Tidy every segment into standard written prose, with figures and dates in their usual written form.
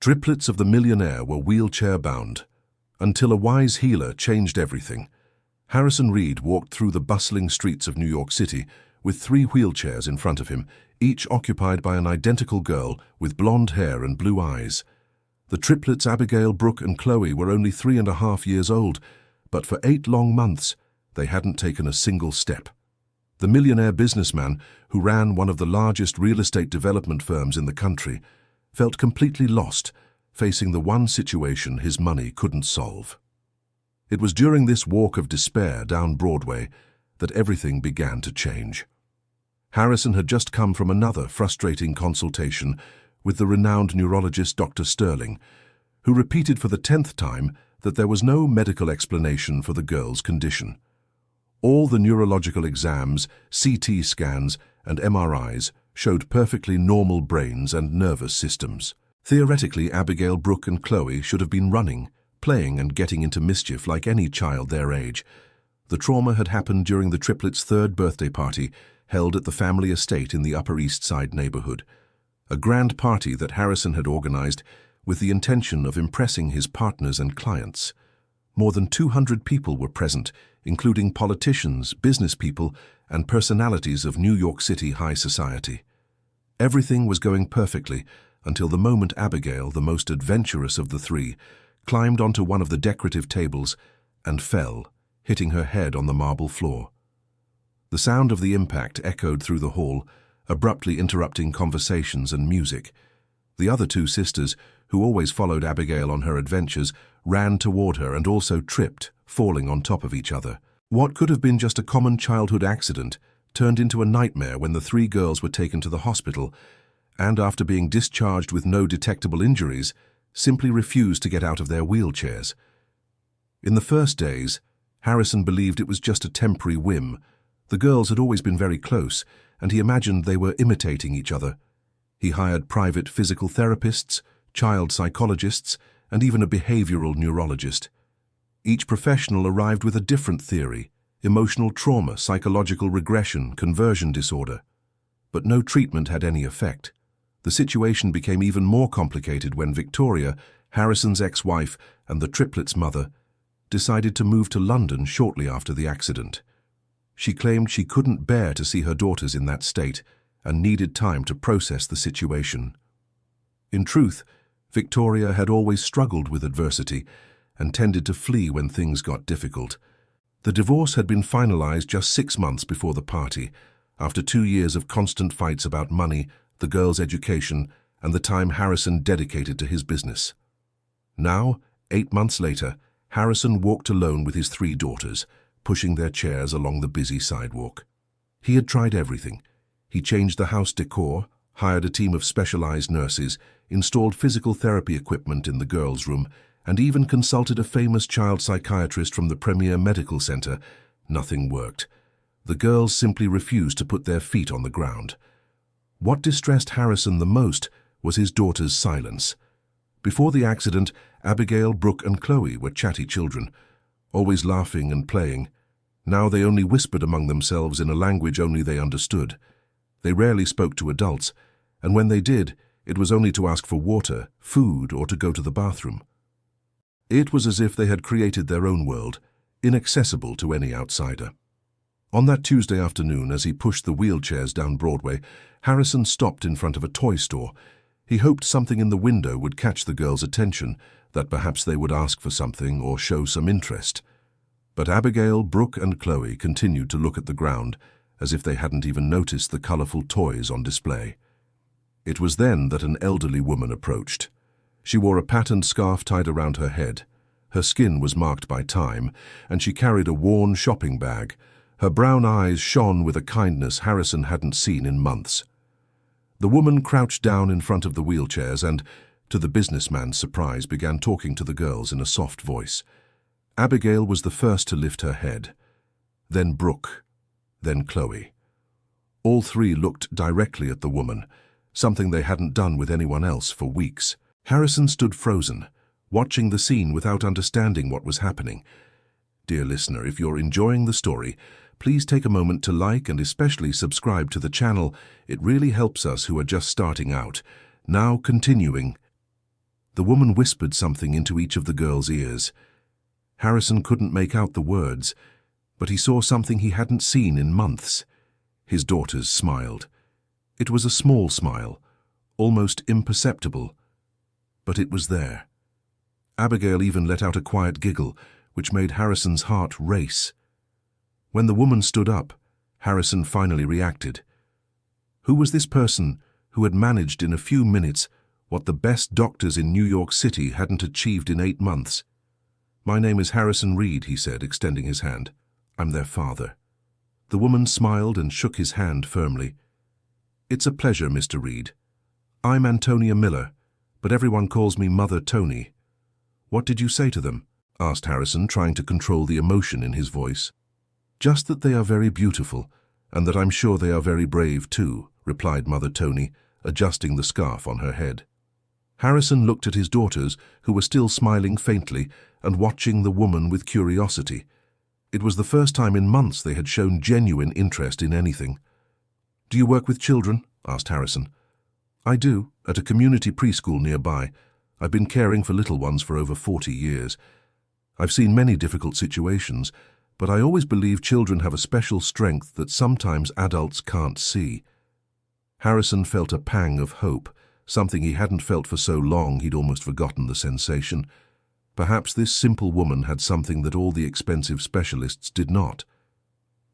Triplets of the Millionaire were wheelchair-bound, until a wise healer changed everything. Harrison Reed walked through the bustling streets of New York City with 3 wheelchairs in front of him, each occupied by an identical girl with blonde hair and blue eyes. The triplets Abigail, Brooke, and Chloe were only 3.5 years old, but for 8 long months they hadn't taken a single step. The millionaire businessman, who ran one of the largest real estate development firms in the country, felt completely lost, facing the one situation his money couldn't solve. It was during this walk of despair down Broadway that everything began to change. Harrison had just come from another frustrating consultation with the renowned neurologist Dr. Sterling, who repeated for the 10th time that there was no medical explanation for the girl's condition. All the neurological exams, CT scans, and MRIs showed perfectly normal brains and nervous systems. Theoretically, Abigail, Brooke, and Chloe should have been running, playing, and getting into mischief like any child their age. The trauma had happened during the triplets' 3rd birthday party held at the family estate in the Upper East Side neighborhood. A grand party that Harrison had organized with the intention of impressing his partners and clients. More than 200 people were present, including politicians, business people, and personalities of New York City high society. Everything was going perfectly until the moment Abigail, the most adventurous of the 3, climbed onto one of the decorative tables and fell, hitting her head on the marble floor. The sound of the impact echoed through the hall, abruptly interrupting conversations and music. The other 2 sisters, who always followed Abigail on her adventures, ran toward her and also tripped, falling on top of each other. What could have been just a common childhood accident turned into a nightmare when the 3 girls were taken to the hospital and, after being discharged with no detectable injuries, simply refused to get out of their wheelchairs. In the first days, Harrison believed it was just a temporary whim. The girls had always been very close, and he imagined they were imitating each other. He hired private physical therapists, child psychologists, and even a behavioral neurologist. Each professional arrived with a different theory: emotional trauma, psychological regression, conversion disorder. But no treatment had any effect. The situation became even more complicated when Victoria, Harrison's ex-wife and the triplets' mother, decided to move to London shortly after the accident. She claimed she couldn't bear to see her daughters in that state and needed time to process the situation. In truth, Victoria had always struggled with adversity and tended to flee when things got difficult. The divorce had been finalized just 6 months before the party, after 2 years of constant fights about money, the girls' education, and the time Harrison dedicated to his business. Now, 8 months later, Harrison walked alone with his 3 daughters, pushing their chairs along the busy sidewalk. He had tried everything. He changed the house decor, hired a team of specialized nurses, installed physical therapy equipment in the girls' room, and even consulted a famous child psychiatrist from the Premier Medical Center. Nothing worked. The girls simply refused to put their feet on the ground. What distressed Harrison the most was his daughter's silence. Before the accident, Abigail, Brooke, and Chloe were chatty children, always laughing and playing. Now they only whispered among themselves in a language only they understood. They rarely spoke to adults, and when they did, it was only to ask for water, food, or to go to the bathroom. It was as if they had created their own world, inaccessible to any outsider. On that Tuesday afternoon, as he pushed the wheelchairs down Broadway, Harrison stopped in front of a toy store. He hoped something in the window would catch the girls' attention, that perhaps they would ask for something or show some interest. But Abigail, Brooke, and Chloe continued to look at the ground, as if they hadn't even noticed the colorful toys on display. It was then that an elderly woman approached. She wore a patterned scarf tied around her head. Her skin was marked by time, and she carried a worn shopping bag. Her brown eyes shone with a kindness Harrison hadn't seen in months. The woman crouched down in front of the wheelchairs and, to the businessman's surprise, began talking to the girls in a soft voice. Abigail was the first to lift her head. Then Brooke. Then Chloe. All 3 looked directly at the woman, something they hadn't done with anyone else for weeks. Harrison stood frozen, watching the scene without understanding what was happening. Dear listener, if you're enjoying the story, please take a moment to like and especially subscribe to the channel. It really helps us who are just starting out. Now continuing. The woman whispered something into each of the girls' ears. Harrison couldn't make out the words, but he saw something he hadn't seen in months. His daughters smiled. It was a small smile, almost imperceptible, but it was there. Abigail even let out a quiet giggle, which made Harrison's heart race. When the woman stood up, Harrison finally reacted. Who was this person who had managed in a few minutes what the best doctors in New York City hadn't achieved in 8 months? "My name is Harrison Reed," he said, extending his hand. "I'm their father." The woman smiled and shook his hand firmly. "It's a pleasure, Mr. Reed. I'm Antonia Miller, but everyone calls me Mother Tony." "What did you say to them?" asked Harrison, trying to control the emotion in his voice. "Just that they are very beautiful, and that I'm sure they are very brave too," replied Mother Tony, adjusting the scarf on her head. Harrison looked at his daughters, who were still smiling faintly and watching the woman with curiosity. It was the first time in months they had shown genuine interest in anything. "Do you work with children?" asked Harrison. "I do, at a community preschool nearby. I've been caring for little ones for over 40 years. I've seen many difficult situations, but I always believe children have a special strength that sometimes adults can't see." Harrison felt a pang of hope, something he hadn't felt for so long he'd almost forgotten the sensation. Perhaps this simple woman had something that all the expensive specialists did not.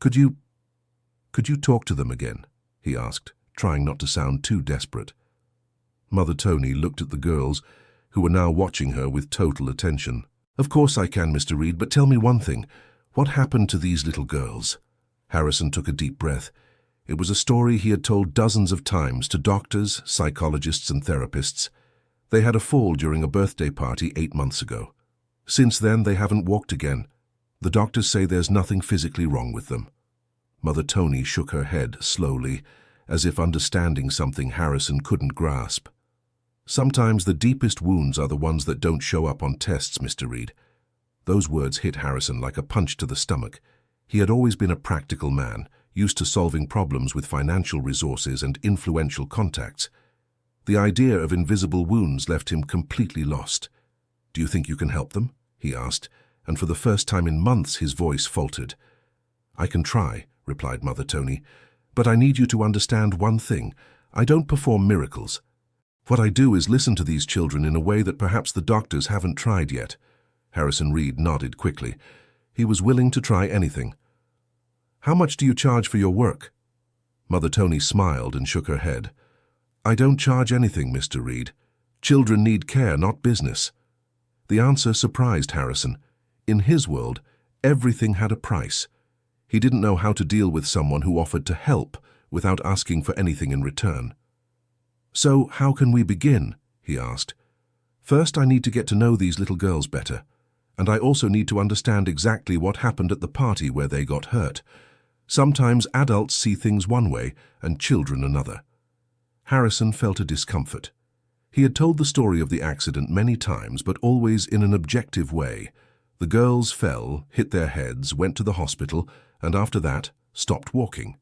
Could you talk to them again?" he asked, trying not to sound too desperate. Mother Tony looked at the girls, who were now watching her with total attention. "Of course I can, Mr. Reed, but tell me one thing. What happened to these little girls?" Harrison took a deep breath. It was a story he had told dozens of times to doctors, psychologists, and therapists. They had a fall during a birthday party 8 months ago. Since then, they haven't walked again. The doctors say there's nothing physically wrong with them. Mother Tony shook her head slowly, as if understanding something Harrison couldn't grasp. "Sometimes the deepest wounds are the ones that don't show up on tests, Mr. Reed." Those words hit Harrison like a punch to the stomach. He had always been a practical man, used to solving problems with financial resources and influential contacts. The idea of invisible wounds left him completely lost. "Do you think you can help them?" he asked, and for the first time in months his voice faltered. "I can try," replied Mother Tony, "but I need you to understand one thing. I don't perform miracles. What I do is listen to these children in a way that perhaps the doctors haven't tried yet." Harrison Reed nodded quickly. He was willing to try anything. "How much do you charge for your work?" Mother Tony smiled and shook her head. "I don't charge anything, Mr. Reed. Children need care, not business." The answer surprised Harrison. In his world, everything had a price. He didn't know how to deal with someone who offered to help without asking for anything in return. "So, how can we begin?" he asked. "First, I need to get to know these little girls better, and I also need to understand exactly what happened at the party where they got hurt. Sometimes adults see things one way and children another." Harrison felt a discomfort. He had told the story of the accident many times, but always in an objective way. The girls fell, hit their heads, went to the hospital, and after that, stopped walking.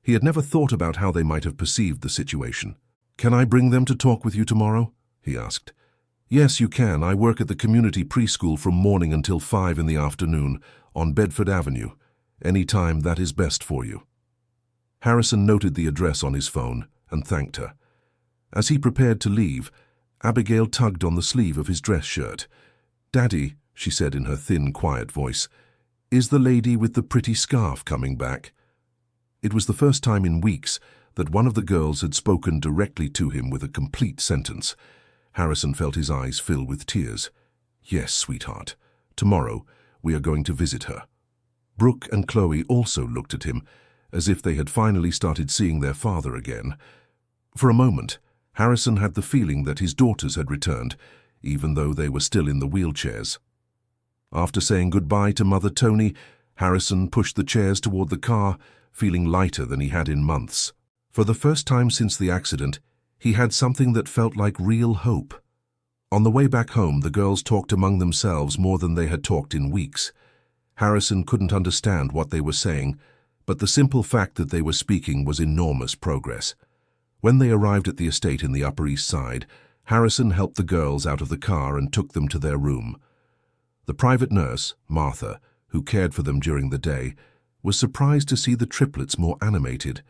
He had never thought about how they might have perceived the situation. "Can I bring them to talk with you tomorrow?" he asked. "Yes, you can. I work at the community preschool from morning until 5 in the afternoon, on Bedford Avenue. Any time that is best for you." Harrison noted the address on his phone and thanked her. As he prepared to leave, Abigail tugged on the sleeve of his dress shirt. "Daddy," she said in her thin, quiet voice, "is the lady with the pretty scarf coming back?" It was the first time in weeks that one of the girls had spoken directly to him with a complete sentence. Harrison felt his eyes fill with tears. "Yes, sweetheart. Tomorrow we are going to visit her." Brooke and Chloe also looked at him, as if they had finally started seeing their father again. For a moment, Harrison had the feeling that his daughters had returned, even though they were still in the wheelchairs. After saying goodbye to Mother Tony, Harrison pushed the chairs toward the car, feeling lighter than he had in months. For the first time since the accident, he had something that felt like real hope. On the way back home, the girls talked among themselves more than they had talked in weeks. Harrison couldn't understand what they were saying, but the simple fact that they were speaking was enormous progress. When they arrived at the estate in the Upper East Side, Harrison helped the girls out of the car and took them to their room. The private nurse, Martha, who cared for them during the day, was surprised to see the triplets more animated.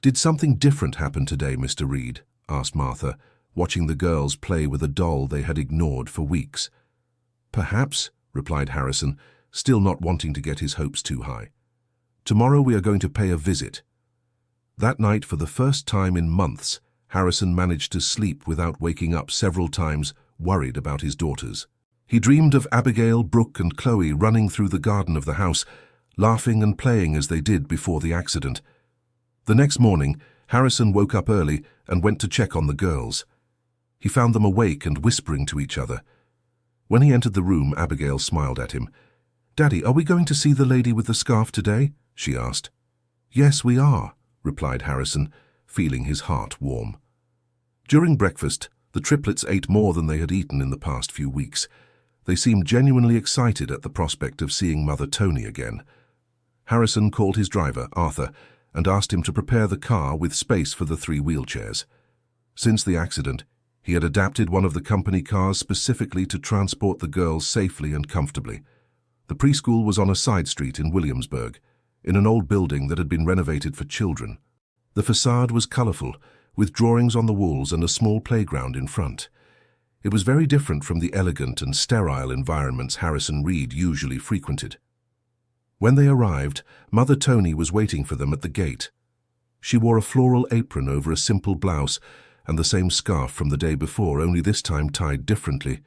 "Did something different happen today, Mr. Reed?" asked Martha, watching the girls play with a doll they had ignored for weeks. "Perhaps," replied Harrison, still not wanting to get his hopes too high. "Tomorrow we are going to pay a visit." That night, for the first time in months, Harrison managed to sleep without waking up several times, worried about his daughters. He dreamed of Abigail, Brooke, and Chloe running through the garden of the house, laughing and playing as they did before the accident. The next morning, Harrison woke up early and went to check on the girls. He found them awake and whispering to each other. When he entered the room, Abigail smiled at him. "Daddy, are we going to see the lady with the scarf today?" she asked. "Yes, we are," replied Harrison, feeling his heart warm. During breakfast, the triplets ate more than they had eaten in the past few weeks. They seemed genuinely excited at the prospect of seeing Mother Tony again. Harrison called his driver, Arthur, and asked him to prepare the car with space for the 3 wheelchairs. Since the accident, he had adapted one of the company cars specifically to transport the girls safely and comfortably. The preschool was on a side street in Williamsburg, in an old building that had been renovated for children. The facade was colorful, with drawings on the walls and a small playground in front. It was very different from the elegant and sterile environments Harrison Reed usually frequented. When they arrived, Mother Tony was waiting for them at the gate. She wore a floral apron over a simple blouse and the same scarf from the day before, only this time tied differently.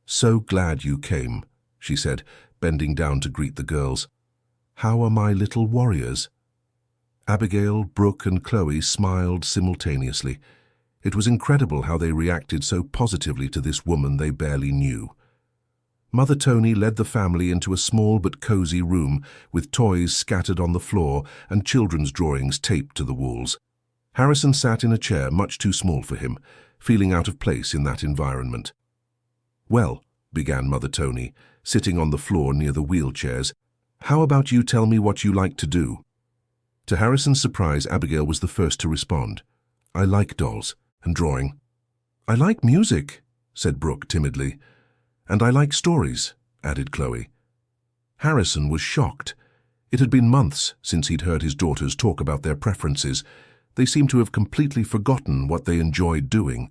"So glad you came," she said, bending down to greet the girls. "How are my little warriors?" Abigail, Brooke, and Chloe smiled simultaneously. It was incredible how they reacted so positively to this woman they barely knew. Mother Tony led the family into a small but cozy room with toys scattered on the floor and children's drawings taped to the walls. Harrison sat in a chair much too small for him, feeling out of place in that environment. "Well," began Mother Tony, sitting on the floor near the wheelchairs, "how about you tell me what you like to do?" To Harrison's surprise, Abigail was the first to respond. "I like dolls and drawing." "I like music," said Brooke timidly. "And I like stories," added Chloe. Harrison was shocked. It had been months since he'd heard his daughters talk about their preferences. They seemed to have completely forgotten what they enjoyed doing.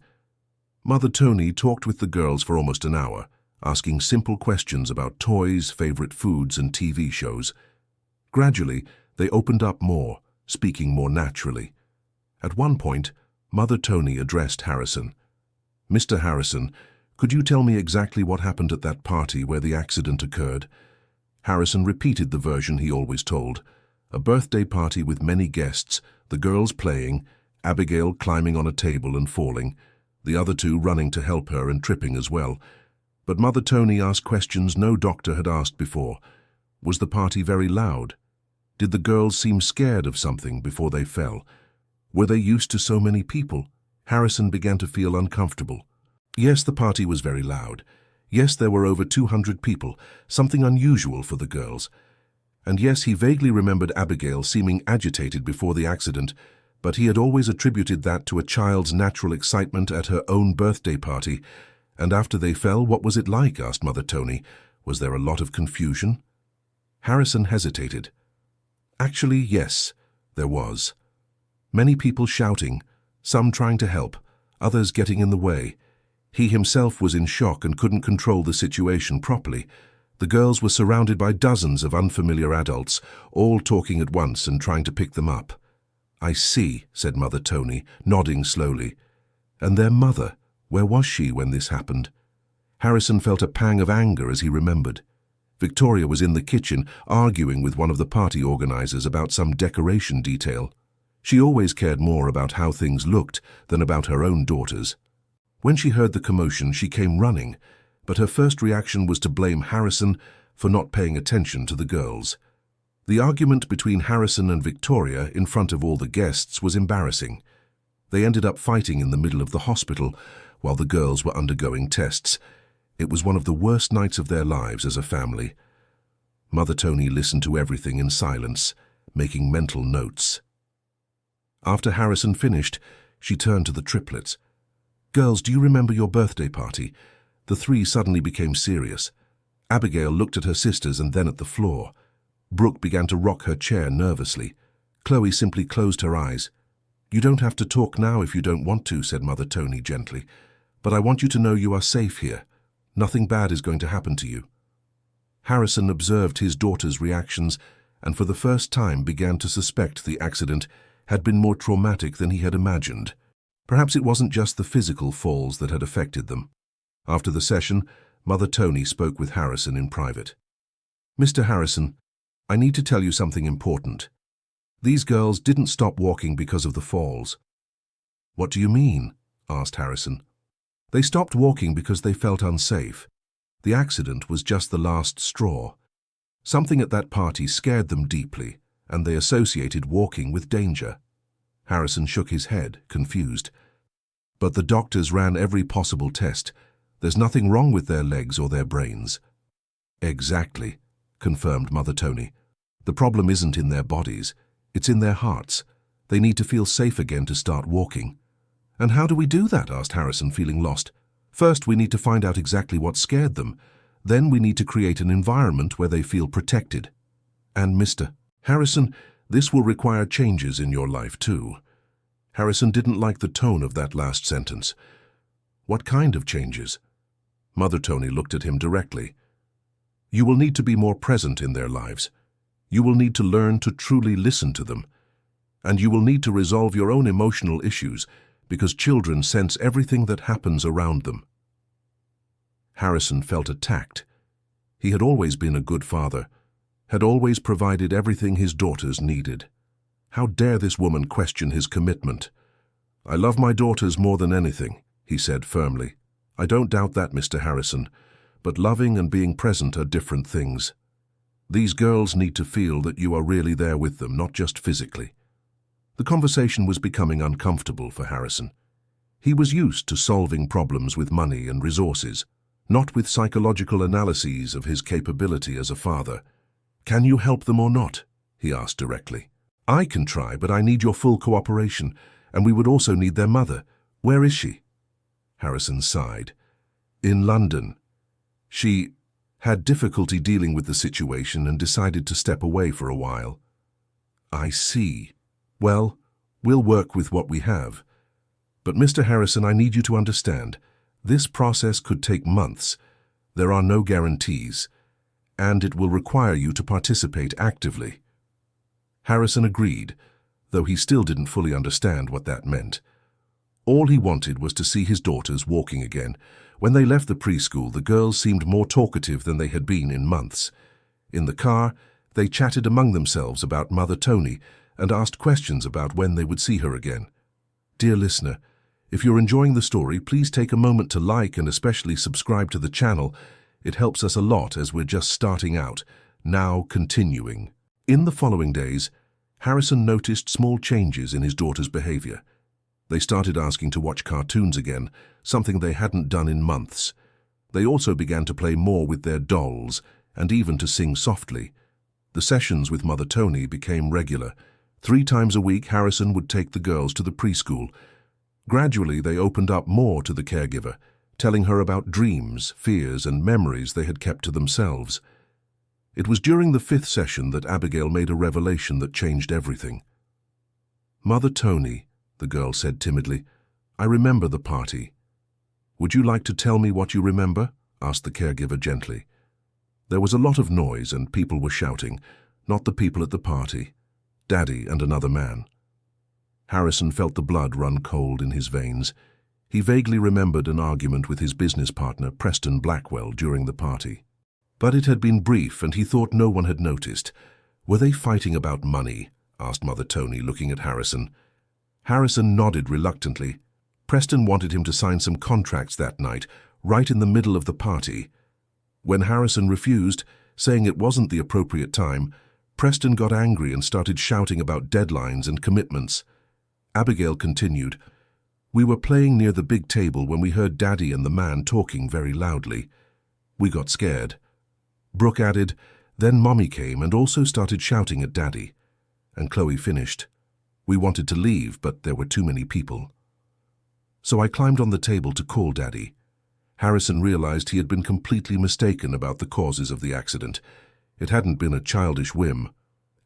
Mother Tony talked with the girls for almost an hour, asking simple questions about toys, favorite foods, and TV shows. Gradually, they opened up more, speaking more naturally. At one point, Mother Tony addressed Harrison. "Mr. Harrison, could you tell me exactly what happened at that party where the accident occurred?" Harrison repeated the version he always told. A birthday party with many guests, the girls playing, Abigail climbing on a table and falling, the other 2 running to help her and tripping as well. But Mother Tony asked questions no doctor had asked before. Was the party very loud? Did the girls seem scared of something before they fell? Were they used to so many people? Harrison began to feel uncomfortable. Yes, the party was very loud. Yes, there were over 200 people, something unusual for the girls. And yes, he vaguely remembered Abigail seeming agitated before the accident, but he had always attributed that to a child's natural excitement at her own birthday party. And after they fell, what was it like? Asked Mother Tony. Was there a lot of confusion? Harrison hesitated. Actually, yes, there was. Many people shouting, some trying to help, others getting in the way. He himself was in shock and couldn't control the situation properly. The girls were surrounded by dozens of unfamiliar adults, all talking at once and trying to pick them up. "I see," said Mother Tony, nodding slowly. "And their mother, where was she when this happened?" Harrison felt a pang of anger as he remembered. Victoria was in the kitchen, arguing with one of the party organizers about some decoration detail. She always cared more about how things looked than about her own daughters. When she heard the commotion, she came running, but her first reaction was to blame Harrison for not paying attention to the girls. The argument between Harrison and Victoria in front of all the guests was embarrassing. They ended up fighting in the middle of the hospital while the girls were undergoing tests. It was one of the worst nights of their lives as a family. Mother Tony listened to everything in silence, making mental notes. After Harrison finished, she turned to the triplets. Girls, do you remember your birthday party? The three suddenly became serious. Abigail looked at her sisters and then at the floor. Brooke began to rock her chair nervously. Chloe simply closed her eyes. You don't have to talk now if you don't want to, said Mother Tony gently. But I want you to know you are safe here. Nothing bad is going to happen to you. Harrison observed his daughter's reactions and for the first time began to suspect the accident had been more traumatic than he had imagined. Perhaps it wasn't just the physical falls that had affected them. After the session, Mother Tony spoke with Harrison in private. Mr. Harrison, I need to tell you something important. These girls didn't stop walking because of the falls. What do you mean? Asked Harrison. They stopped walking because they felt unsafe. The accident was just the last straw. Something at that party scared them deeply, and they associated walking with danger. Harrison shook his head, confused. But the doctors ran every possible test. There's nothing wrong with their legs or their brains. Exactly, confirmed Mother Tony. The problem isn't in their bodies, it's in their hearts. They need to feel safe again to start walking. And how do we do that? Asked Harrison, feeling lost. First, we need to find out exactly what scared them. Then we need to create an environment where they feel protected. And Mr. Harrison, this will require changes in your life too. Harrison didn't like the tone of that last sentence. What kind of changes? Mother Tony looked at him directly. You will need to be more present in their lives. You will need to learn to truly listen to them. And you will need to resolve your own emotional issues because children sense everything that happens around them. Harrison felt attacked. He had always been a good father, had always provided everything his daughters needed. How dare this woman question his commitment? I love my daughters more than anything, he said firmly. I don't doubt that, Mr. Harrison, but loving and being present are different things. These girls need to feel that you are really there with them, not just physically. The conversation was becoming uncomfortable for Harrison. He was used to solving problems with money and resources, not with psychological analyses of his capability as a father. Can you help them or not? He asked directly. I can try, but I need your full cooperation, and we would also need their mother. Where is she? Harrison sighed. In London. She had difficulty dealing with the situation and decided to step away for a while. I see. Well, we'll work with what we have. But Mr. Harrison, I need you to understand, this process could take months. There are no guarantees, and it will require you to participate actively. Harrison agreed, though he still didn't fully understand what that meant. All he wanted was to see his daughters walking again. When they left the preschool, the girls seemed more talkative than they had been in months. In the car, they chatted among themselves about Mother Tony and asked questions about when they would see her again. Dear listener, if you're enjoying the story, please take a moment to like and especially subscribe to the channel. It helps us a lot as we're just starting out. Now continuing. In the following days, Harrison noticed small changes in his daughter's behavior. They started asking to watch cartoons again, something they hadn't done in months. They also began to play more with their dolls and even to sing softly. The sessions with Mother Tony became regular. 3 times a week, Harrison would take the girls to the preschool. Gradually, they opened up more to the caregiver, telling her about dreams, fears, and memories they had kept to themselves. It was during the 5th session that Abigail made a revelation that changed everything. Mother Tony, the girl said timidly, I remember the party. Would you like to tell me what you remember? Asked the caregiver gently. There was a lot of noise and people were shouting, not the people at the party. Daddy and another man. Harrison felt the blood run cold in his veins. He vaguely remembered an argument with his business partner, Preston Blackwell, during the party. But it had been brief and he thought no one had noticed. Were they fighting about money? Asked Mother Tony, looking at Harrison. Harrison nodded reluctantly. Preston wanted him to sign some contracts that night, right in the middle of the party. When Harrison refused, saying it wasn't the appropriate time, Preston got angry and started shouting about deadlines and commitments. Abigail continued, We were playing near the big table when we heard Daddy and the man talking very loudly. We got scared. Brooke added, Then Mommy came and also started shouting at Daddy. And Chloe finished, We wanted to leave, but there were too many people. So I climbed on the table to call Daddy. Harrison realized he had been completely mistaken about the causes of the accident. It hadn't been a childish whim.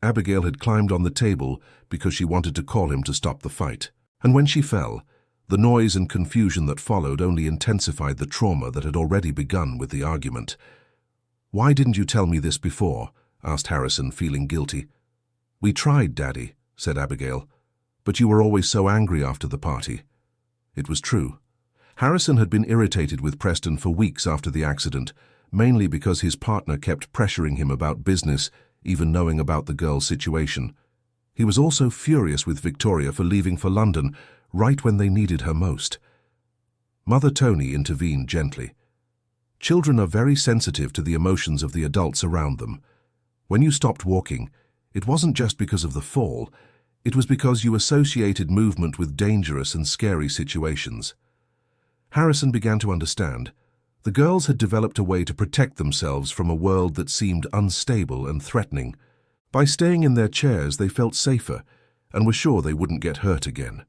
Abigail had climbed on the table because she wanted to call him to stop the fight. And when she fell, the noise and confusion that followed only intensified the trauma that had already begun with the argument. "Why didn't you tell me this before?" asked Harrison, feeling guilty. "We tried, Daddy," said Abigail, "but you were always so angry after the party." It was true. Harrison had been irritated with Preston for weeks after the accident, mainly because his partner kept pressuring him about business, even knowing about the girl's situation. He was also furious with Victoria for leaving for London right when they needed her most. Mother Tony intervened gently. Children are very sensitive to the emotions of the adults around them. When you stopped walking, it wasn't just because of the fall, it was because you associated movement with dangerous and scary situations. Harrison began to understand. The girls had developed a way to protect themselves from a world that seemed unstable and threatening. By staying in their chairs, they felt safer and were sure they wouldn't get hurt again.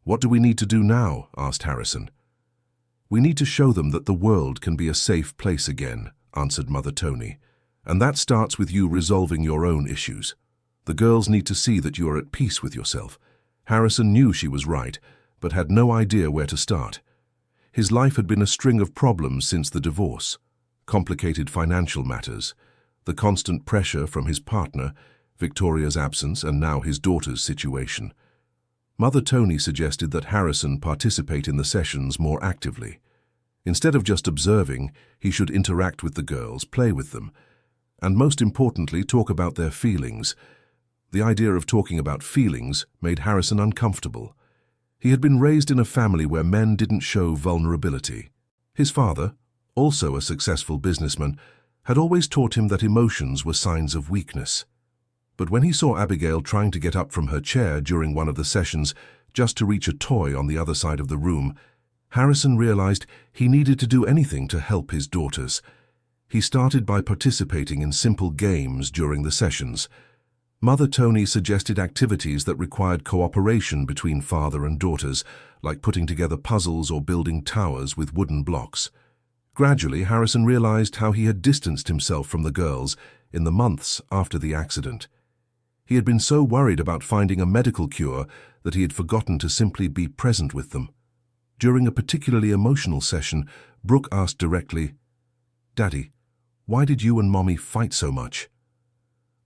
"What do we need to do now?" asked Harrison. "We need to show them that the world can be a safe place again," answered Mother Tony. "And that starts with you resolving your own issues. The girls need to see that you are at peace with yourself." Harrison knew she was right, but had no idea where to start. His life had been a string of problems since the divorce: complicated financial matters, the constant pressure from his partner, Victoria's absence, and now his daughter's situation. Mother Tony suggested that Harrison participate in the sessions more actively. Instead of just observing, he should interact with the girls, play with them, and most importantly, talk about their feelings. The idea of talking about feelings made Harrison uncomfortable. He had been raised in a family where men didn't show vulnerability. His father, also a successful businessman, had always taught him that emotions were signs of weakness. But when he saw Abigail trying to get up from her chair during one of the sessions just to reach a toy on the other side of the room, Harrison realized he needed to do anything to help his daughters. He started by participating in simple games during the sessions. Mother Tony suggested activities that required cooperation between father and daughters, like putting together puzzles or building towers with wooden blocks. Gradually, Harrison realized how he had distanced himself from the girls in the months after the accident. He had been so worried about finding a medical cure that he had forgotten to simply be present with them. During a particularly emotional session, Brooke asked directly, "Daddy, why did you and Mommy fight so much?"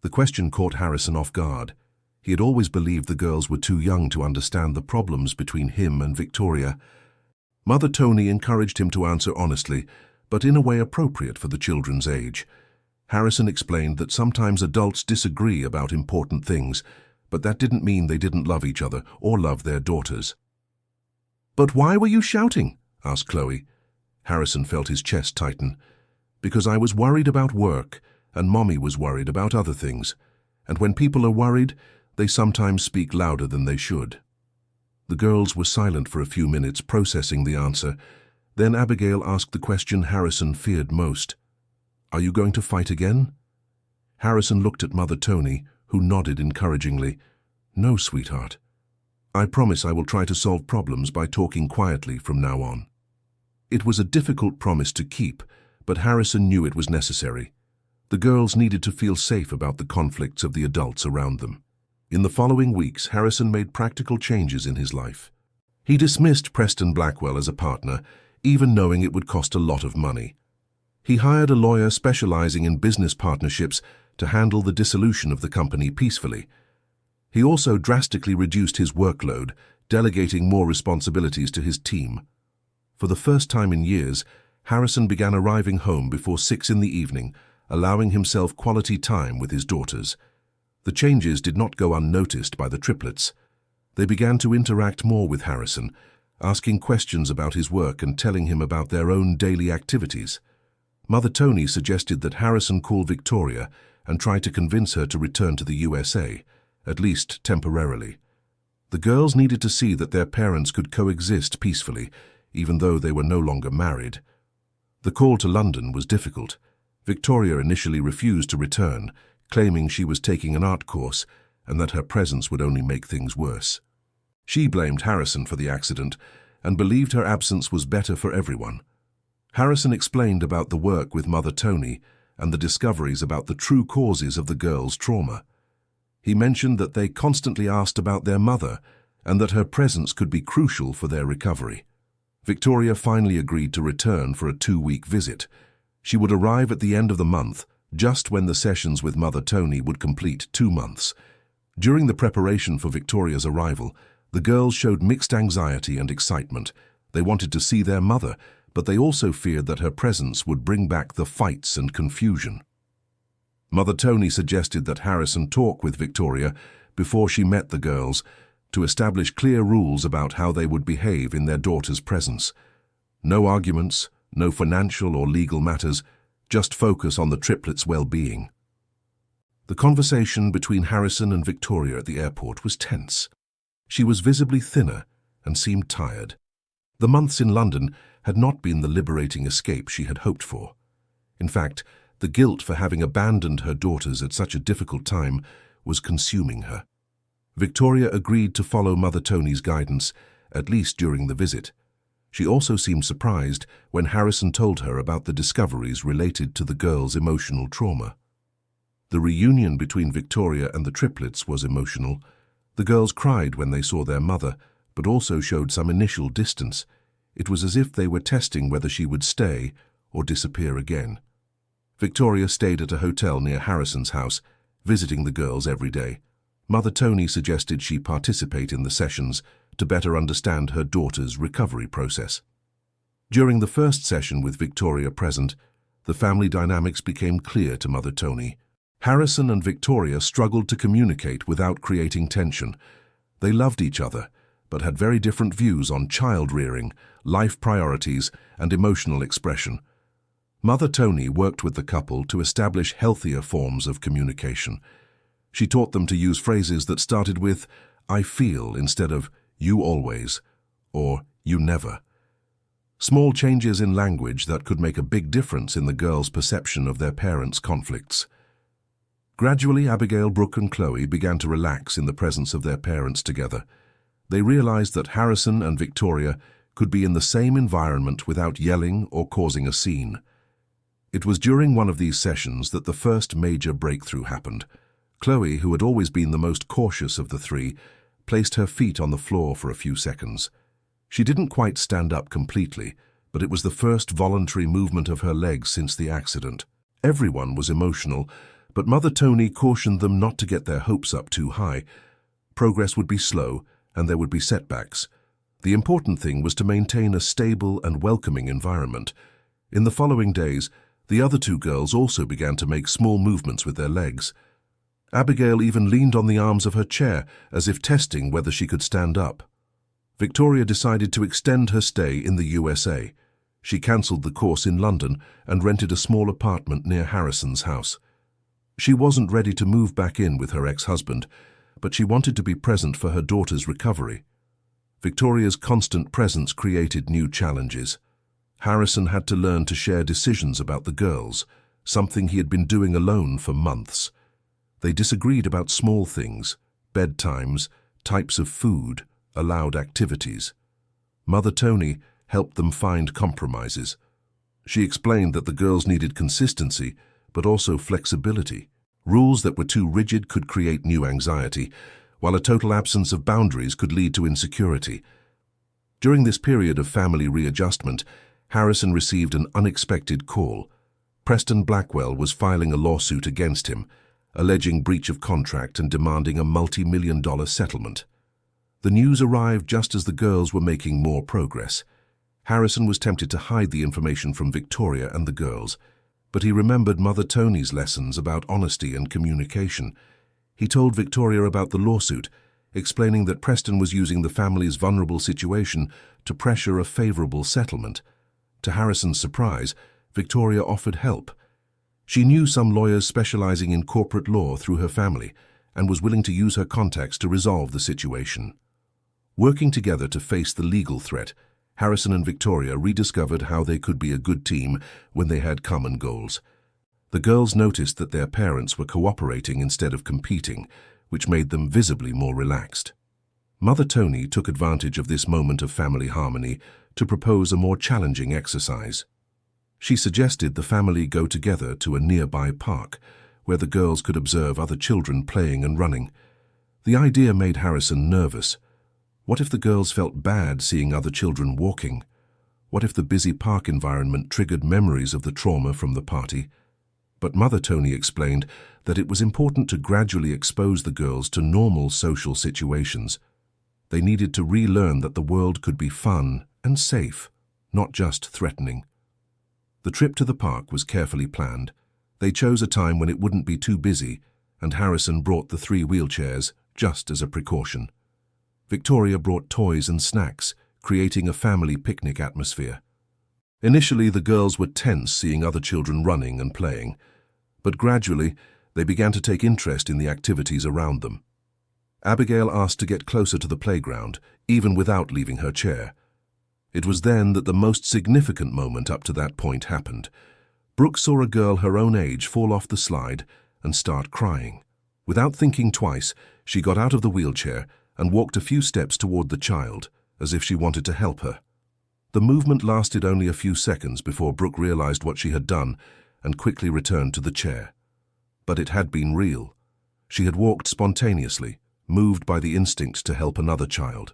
The question caught Harrison off guard. He had always believed the girls were too young to understand the problems between him and Victoria. Mother Tony encouraged him to answer honestly, but in a way appropriate for the children's age. Harrison explained that sometimes adults disagree about important things, but that didn't mean they didn't love each other or love their daughters. "But why were you shouting?" asked Chloe. Harrison felt his chest tighten. "Because I was worried about work, and Mommy was worried about other things. And when people are worried, they sometimes speak louder than they should." The girls were silent for a few minutes, processing the answer. Then Abigail asked the question Harrison feared most. "Are you going to fight again?" Harrison looked at Mother Tony, who nodded encouragingly. "No, sweetheart. I promise I will try to solve problems by talking quietly from now on." It was a difficult promise to keep, but Harrison knew it was necessary. The girls needed to feel safe about the conflicts of the adults around them. In the following weeks, Harrison made practical changes in his life. He dismissed Preston Blackwell as a partner, even knowing it would cost a lot of money. He hired a lawyer specializing in business partnerships to handle the dissolution of the company peacefully. He also drastically reduced his workload, delegating more responsibilities to his team. For the first time in years, Harrison began arriving home before 6 in the evening, allowing himself quality time with his daughters. The changes did not go unnoticed by the triplets. They began to interact more with Harrison, asking questions about his work and telling him about their own daily activities. Mother Tony suggested that Harrison call Victoria and try to convince her to return to the USA, at least temporarily. The girls needed to see that their parents could coexist peacefully, even though they were no longer married. The call to London was difficult. Victoria initially refused to return, claiming she was taking an art course and that her presence would only make things worse. She blamed Harrison for the accident and believed her absence was better for everyone. Harrison explained about the work with Mother Tony and the discoveries about the true causes of the girls' trauma. He mentioned that they constantly asked about their mother and that her presence could be crucial for their recovery. Victoria finally agreed to return for a 2-week visit. She would arrive at the end of the month, just when the sessions with Mother Tony would complete 2 months. During the preparation for Victoria's arrival, the girls showed mixed anxiety and excitement. They wanted to see their mother, but they also feared that her presence would bring back the fights and confusion. Mother Tony suggested that Harrison talk with Victoria before she met the girls to establish clear rules about how they would behave in their daughter's presence. No arguments, no financial or legal matters, just focus on the triplets' well-being. The conversation between Harrison and Victoria at the airport was tense. She was visibly thinner and seemed tired. The months in London had not been the liberating escape she had hoped for. In fact, the guilt for having abandoned her daughters at such a difficult time was consuming her. Victoria agreed to follow Mother Tony's guidance, at least during the visit. She also seemed surprised when Harrison told her about the discoveries related to the girls' emotional trauma. The reunion between Victoria and the triplets was emotional. The girls cried when they saw their mother, but also showed some initial distance. It was as if they were testing whether she would stay or disappear again. Victoria stayed at a hotel near Harrison's house, visiting the girls every day. Mother Tony suggested she participate in the sessions to better understand her daughter's recovery process. During the first session with Victoria present, the family dynamics became clear to Mother Tony. Harrison and Victoria struggled to communicate without creating tension. They loved each other, but had very different views on child-rearing, life priorities, and emotional expression. Mother Tony worked with the couple to establish healthier forms of communication. She taught them to use phrases that started with, "I feel," instead of "you always," or "you never." Small changes in language that could make a big difference in the girls' perception of their parents' conflicts. Gradually, Abigail, Brooke, and Chloe began to relax in the presence of their parents together. They realized that Harrison and Victoria could be in the same environment without yelling or causing a scene. It was during one of these sessions that the first major breakthrough happened. Chloe, who had always been the most cautious of the three, placed her feet on the floor for a few seconds. She didn't quite stand up completely, but it was the first voluntary movement of her legs since the accident. Everyone was emotional, but Mother Tony cautioned them not to get their hopes up too high. Progress would be slow, and there would be setbacks. The important thing was to maintain a stable and welcoming environment. In the following days, the other two girls also began to make small movements with their legs. Abigail even leaned on the arms of her chair, as if testing whether she could stand up. Victoria decided to extend her stay in the USA. She cancelled the course in London and rented a small apartment near Harrison's house. She wasn't ready to move back in with her ex-husband, but she wanted to be present for her daughter's recovery. Victoria's constant presence created new challenges. Harrison had to learn to share decisions about the girls, something he had been doing alone for months. They disagreed about small things, bedtimes, types of food, allowed activities. Mother Tony helped them find compromises. She explained that the girls needed consistency, but also flexibility. Rules that were too rigid could create new anxiety, while a total absence of boundaries could lead to insecurity. During this period of family readjustment, Harrison received an unexpected call. Preston Blackwell was filing a lawsuit against him, alleging breach of contract and demanding a multi-million-dollar settlement. The news arrived just as the girls were making more progress. Harrison was tempted to hide the information from Victoria and the girls, but he remembered Mother Tony's lessons about honesty and communication. He told Victoria about the lawsuit, explaining that Preston was using the family's vulnerable situation to pressure a favorable settlement. To Harrison's surprise, Victoria offered help. She knew some lawyers specializing in corporate law through her family and was willing to use her contacts to resolve the situation. Working together to face the legal threat, Harrison and Victoria rediscovered how they could be a good team when they had common goals. The girls noticed that their parents were cooperating instead of competing, which made them visibly more relaxed. Mother Tony took advantage of this moment of family harmony to propose a more challenging exercise. She suggested the family go together to a nearby park, where the girls could observe other children playing and running. The idea made Harrison nervous. What if the girls felt bad seeing other children walking? What if the busy park environment triggered memories of the trauma from the party? But Mother Tony explained that it was important to gradually expose the girls to normal social situations. They needed to relearn that the world could be fun and safe, not just threatening. The trip to the park was carefully planned. They chose a time when it wouldn't be too busy, and Harrison brought the 3 wheelchairs just as a precaution. Victoria brought toys and snacks, creating a family picnic atmosphere. Initially, the girls were tense seeing other children running and playing, but gradually they began to take interest in the activities around them. Abigail asked to get closer to the playground, even without leaving her chair. It was then that the most significant moment up to that point happened. Brooke saw a girl her own age fall off the slide and start crying. Without thinking twice, she got out of the wheelchair and walked a few steps toward the child, as if she wanted to help her. The movement lasted only a few seconds before Brooke realized what she had done and quickly returned to the chair. But it had been real. She had walked spontaneously, moved by the instinct to help another child.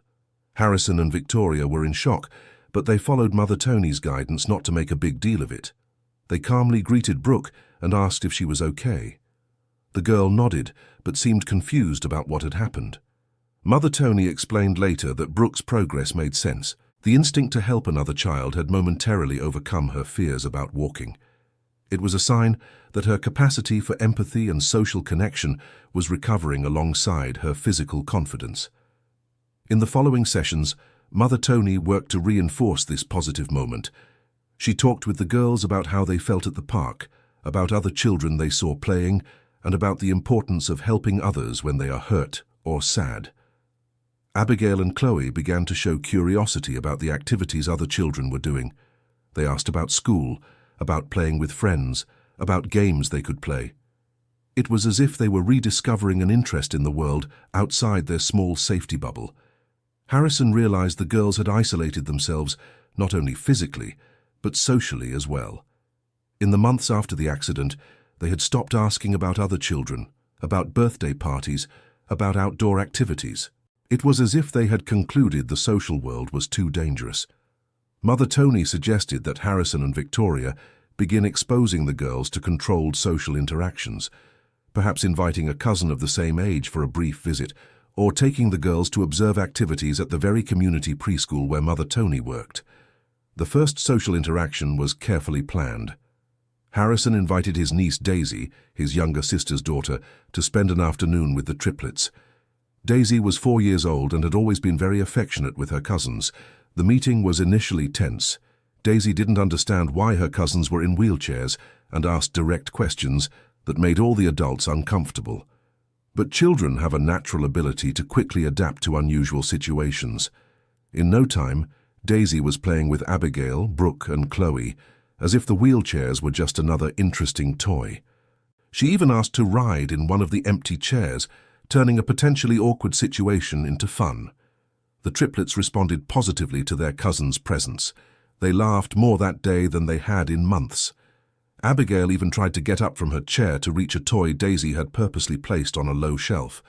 Harrison and Victoria were in shock, but they followed Mother Tony's guidance not to make a big deal of it. They calmly greeted Brooke and asked if she was okay. The girl nodded, but seemed confused about what had happened. Mother Tony explained later that Brooke's progress made sense. The instinct to help another child had momentarily overcome her fears about walking. It was a sign that her capacity for empathy and social connection was recovering alongside her physical confidence. In the following sessions, Mother Tony worked to reinforce this positive moment. She talked with the girls about how they felt at the park, about other children they saw playing, and about the importance of helping others when they are hurt or sad. Abigail and Chloe began to show curiosity about the activities other children were doing. They asked about school, about playing with friends, about games they could play. It was as if they were rediscovering an interest in the world outside their small safety bubble. Harrison realized the girls had isolated themselves not only physically, but socially as well. In the months after the accident, they had stopped asking about other children, about birthday parties, about outdoor activities. It was as if they had concluded the social world was too dangerous. Mother Tony suggested that Harrison and Victoria begin exposing the girls to controlled social interactions, perhaps inviting a cousin of the same age for a brief visit, or taking the girls to observe activities at the very community preschool where Mother Tony worked. The first social interaction was carefully planned. Harrison invited his niece Daisy, his younger sister's daughter, to spend an afternoon with the Triplets. Daisy was 4 years old and had always been very affectionate with her cousins. The meeting was initially tense. Daisy didn't understand why her cousins were in wheelchairs and asked direct questions that made all the adults uncomfortable. But children have a natural ability to quickly adapt to unusual situations. In no time, Daisy was playing with Abigail, Brooke, and Chloe, as if the wheelchairs were just another interesting toy. She even asked to ride in one of the empty chairs, turning a potentially awkward situation into fun. The Triplets responded positively to their cousin's presence. They laughed more that day than they had in months. Abigail even tried to get up from her chair to reach a toy Daisy had purposely placed on a low shelf.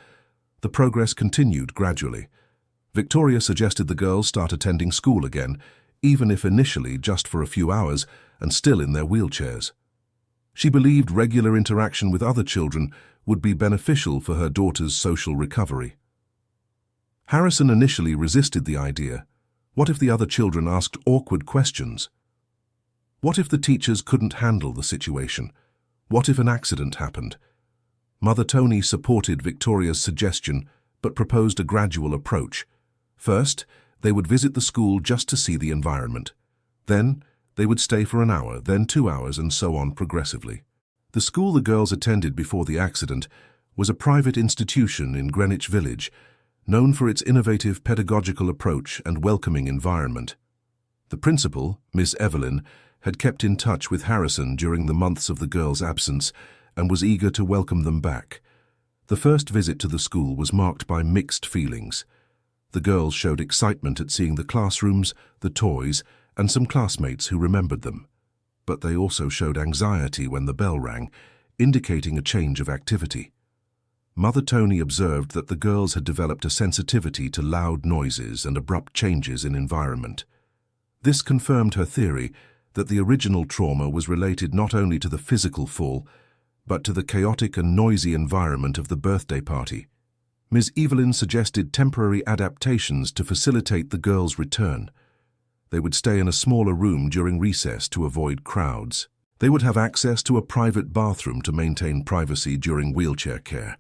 The progress continued gradually. Victoria suggested the girls start attending school again, even if initially just for a few hours and still in their wheelchairs. She believed regular interaction with other children would be beneficial for her daughter's social recovery. Harrison initially resisted the idea. What if the other children asked awkward questions? What if the teachers couldn't handle the situation? What if an accident happened? Mother Tony supported Victoria's suggestion, but proposed a gradual approach. First, they would visit the school just to see the environment. Then, they would stay for an hour, then 2 hours, and so on progressively. The school the girls attended before the accident was a private institution in Greenwich Village, known for its innovative pedagogical approach and welcoming environment. The principal, Miss Evelyn, had kept in touch with Harrison during the months of the girls' absence and was eager to welcome them back. The first visit to the school was marked by mixed feelings. The girls showed excitement at seeing the classrooms, the toys, and some classmates who remembered them. But they also showed anxiety when the bell rang, indicating a change of activity. Mother Tony observed that the girls had developed a sensitivity to loud noises and abrupt changes in environment. This confirmed her theory that the original trauma was related not only to the physical fall, but to the chaotic and noisy environment of the birthday party. Ms. Evelyn suggested temporary adaptations to facilitate the girls' return. They would stay in a smaller room during recess to avoid crowds. They would have access to a private bathroom to maintain privacy during wheelchair care.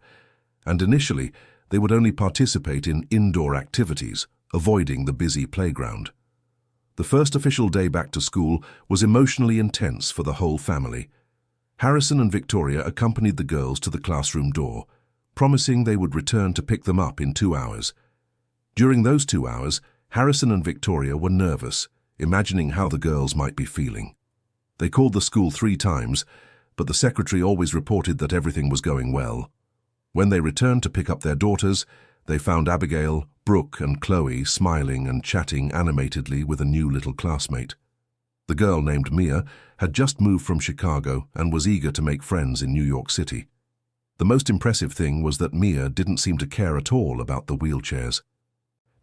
And initially, they would only participate in indoor activities, avoiding the busy playground. The first official day back to school was emotionally intense for the whole family. Harrison and Victoria accompanied the girls to the classroom door, promising they would return to pick them up in 2 hours. During those 2 hours, Harrison and Victoria were nervous, imagining how the girls might be feeling. They called the school 3 times, but the secretary always reported that everything was going well. When they returned to pick up their daughters, they found Abigail, Brooke, and Chloe smiling and chatting animatedly with a new little classmate. The girl named Mia had just moved from Chicago and was eager to make friends in New York City. The most impressive thing was that Mia didn't seem to care at all about the wheelchairs.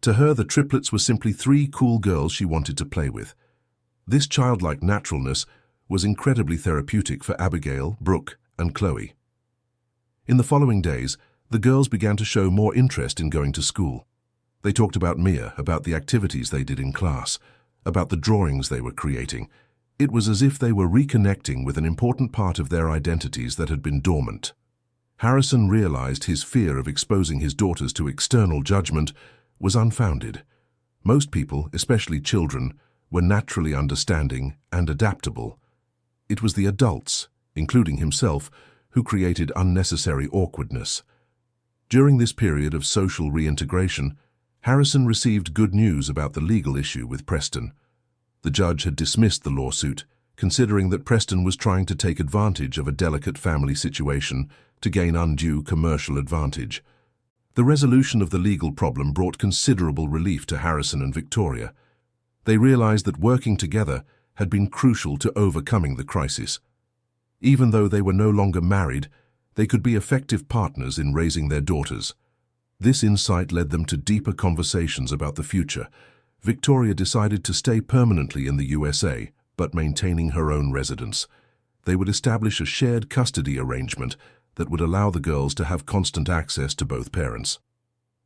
To her, the triplets were simply 3 cool girls she wanted to play with. This childlike naturalness was incredibly therapeutic for Abigail, Brooke, and Chloe. In the following days, the girls began to show more interest in going to school. They talked about Mia, about the activities they did in class, about the drawings they were creating. It was as if they were reconnecting with an important part of their identities that had been dormant. Harrison realized his fear of exposing his daughters to external judgment was unfounded. Most people, especially children, were naturally understanding and adaptable. It was the adults, including himself, who created unnecessary awkwardness. During this period of social reintegration, Harrison received good news about the legal issue with Preston. The judge had dismissed the lawsuit, considering that Preston was trying to take advantage of a delicate family situation to gain undue commercial advantage. The resolution of the legal problem brought considerable relief to Harrison and Victoria. They realized that working together had been crucial to overcoming the crisis. Even though they were no longer married, they could be effective partners in raising their daughters. This insight led them to deeper conversations about the future. Victoria decided to stay permanently in the USA, but maintaining her own residence. They would establish a shared custody arrangement that would allow the girls to have constant access to both parents.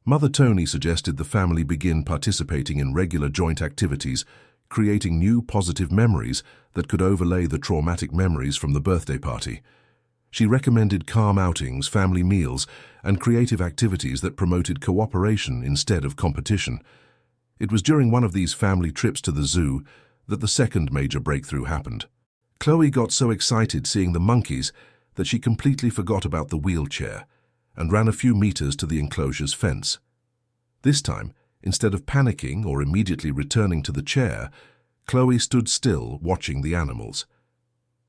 Mother Tony suggested the family begin participating in regular joint activities, creating new positive memories that could overlay the traumatic memories from the birthday party. She recommended calm outings, family meals, and creative activities that promoted cooperation instead of competition. It was during one of these family trips to the zoo that the second major breakthrough happened. Chloe got so excited seeing the monkeys that she completely forgot about the wheelchair and ran a few meters to the enclosure's fence. This time, instead of panicking or immediately returning to the chair, Chloe stood still, watching the animals.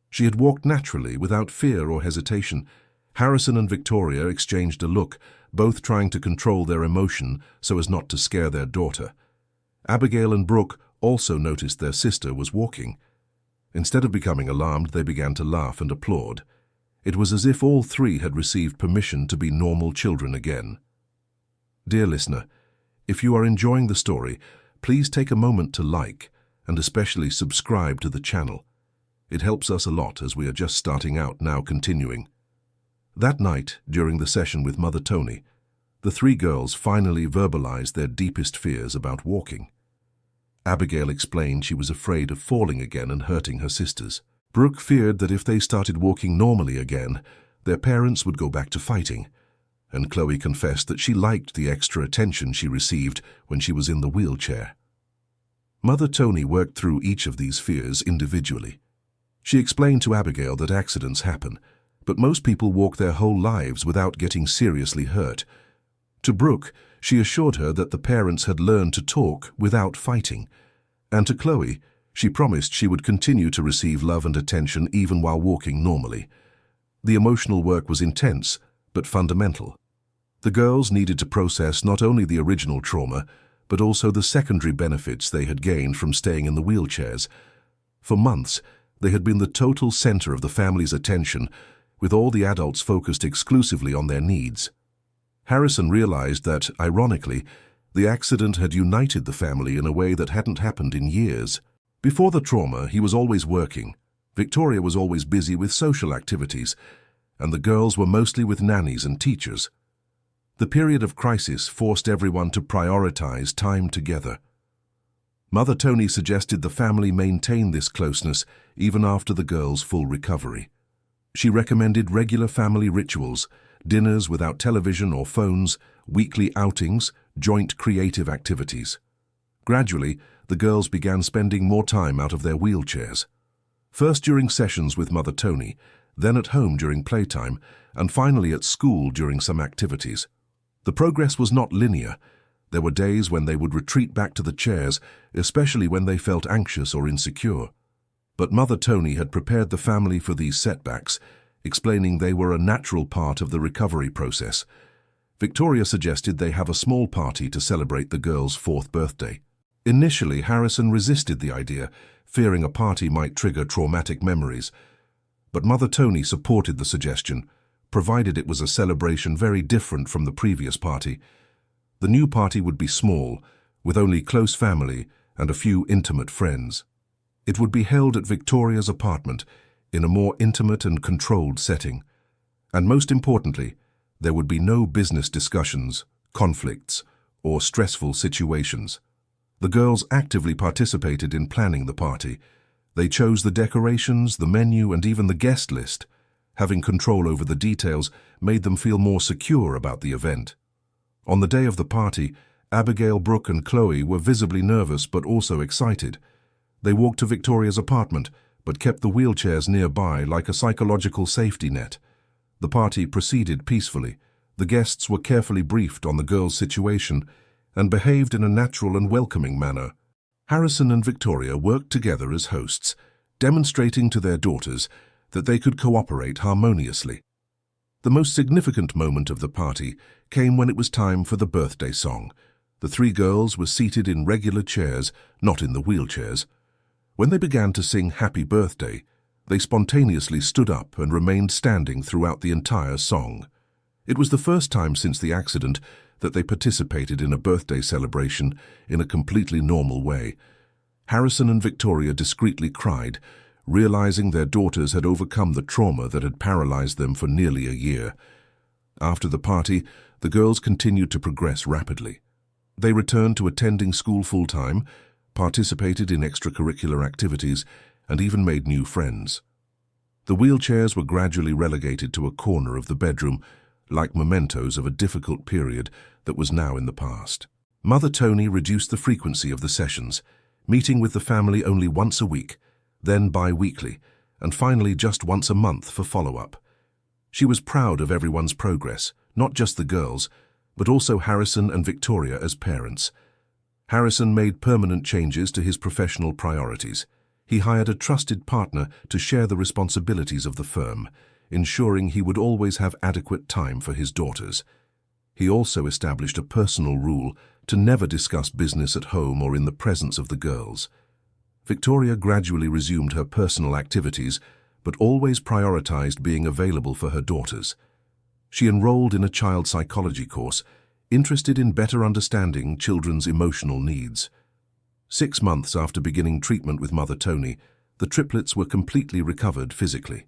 She had walked naturally, without fear or hesitation. Harrison and Victoria exchanged a look, both trying to control their emotion so as not to scare their daughter. Abigail and Brooke also noticed their sister was walking. Instead of becoming alarmed, they began to laugh and applaud. It was as if all 3 had received permission to be normal children again. Dear listener, if you are enjoying the story, please take a moment to like and especially subscribe to the channel. It helps us a lot as we are just starting out, now continuing. That night, during the session with Mother Tony, the 3 girls finally verbalized their deepest fears about walking. Abigail explained she was afraid of falling again and hurting her sisters. Brooke feared that if they started walking normally again, their parents would go back to fighting. And Chloe confessed that she liked the extra attention she received when she was in the wheelchair. Mother Tony worked through each of these fears individually. She explained to Abigail that accidents happen, but most people walk their whole lives without getting seriously hurt. To Brooke, she assured her that the parents had learned to talk without fighting. And to Chloe, she promised she would continue to receive love and attention even while walking normally. The emotional work was intense, but fundamental. The girls needed to process not only the original trauma, but also the secondary benefits they had gained from staying in the wheelchairs. For months, they had been the total center of the family's attention, with all the adults focused exclusively on their needs. Harrison realized that, ironically, the accident had united the family in a way that hadn't happened in years. Before the trauma, he was always working. Victoria was always busy with social activities, and the girls were mostly with nannies and teachers. The period of crisis forced everyone to prioritize time together. Mother Tony suggested the family maintain this closeness even after the girls' full recovery. She recommended regular family rituals, dinners without television or phones, weekly outings, joint creative activities. Gradually, the girls began spending more time out of their wheelchairs. First during sessions with Mother Tony, then at home during playtime, and finally at school during some activities. The progress was not linear. There were days when they would retreat back to the chairs, especially when they felt anxious or insecure. But Mother Tony had prepared the family for these setbacks, explaining they were a natural part of the recovery process. Victoria suggested they have a small party to celebrate the girls' 4th birthday. Initially, Harrison resisted the idea, fearing a party might trigger traumatic memories. But Mother Tony supported the suggestion, provided it was a celebration very different from the previous party. The new party would be small, with only close family and a few intimate friends. It would be held at Victoria's apartment, in a more intimate and controlled setting. And most importantly, there would be no business discussions, conflicts, or stressful situations. The girls actively participated in planning the party. They chose the decorations, the menu, and even the guest list. Having control over the details made them feel more secure about the event. On the day of the party, Abigail, Brooke, and Chloe were visibly nervous but also excited. They walked to Victoria's apartment, but kept the wheelchairs nearby like a psychological safety net. The party proceeded peacefully. The guests were carefully briefed on the girls' situation and behaved in a natural and welcoming manner. Harrison and Victoria worked together as hosts, demonstrating to their daughters that they could cooperate harmoniously. The most significant moment of the party came when it was time for the birthday song. The 3 girls were seated in regular chairs, not in the wheelchairs. When they began to sing Happy Birthday, they spontaneously stood up and remained standing throughout the entire song. It was the first time since the accident that they participated in a birthday celebration in a completely normal way. Harrison and Victoria discreetly cried, realizing their daughters had overcome the trauma that had paralyzed them for nearly a year. After the party, the girls continued to progress rapidly. They returned to attending school full-time, participated in extracurricular activities, and even made new friends. The wheelchairs were gradually relegated to a corner of the bedroom, like mementos of a difficult period that was now in the past. Mother Tony reduced the frequency of the sessions, meeting with the family only once a week, then bi-weekly, and finally just once a month for follow-up. She was proud of everyone's progress, not just the girls, but also Harrison and Victoria as parents. Harrison made permanent changes to his professional priorities. He hired a trusted partner to share the responsibilities of the firm, ensuring he would always have adequate time for his daughters. He also established a personal rule to never discuss business at home or in the presence of the girls. Victoria gradually resumed her personal activities, but always prioritized being available for her daughters. She enrolled in a child psychology course, interested in better understanding children's emotional needs. 6 months after beginning treatment with Mother Tony, the triplets were completely recovered physically.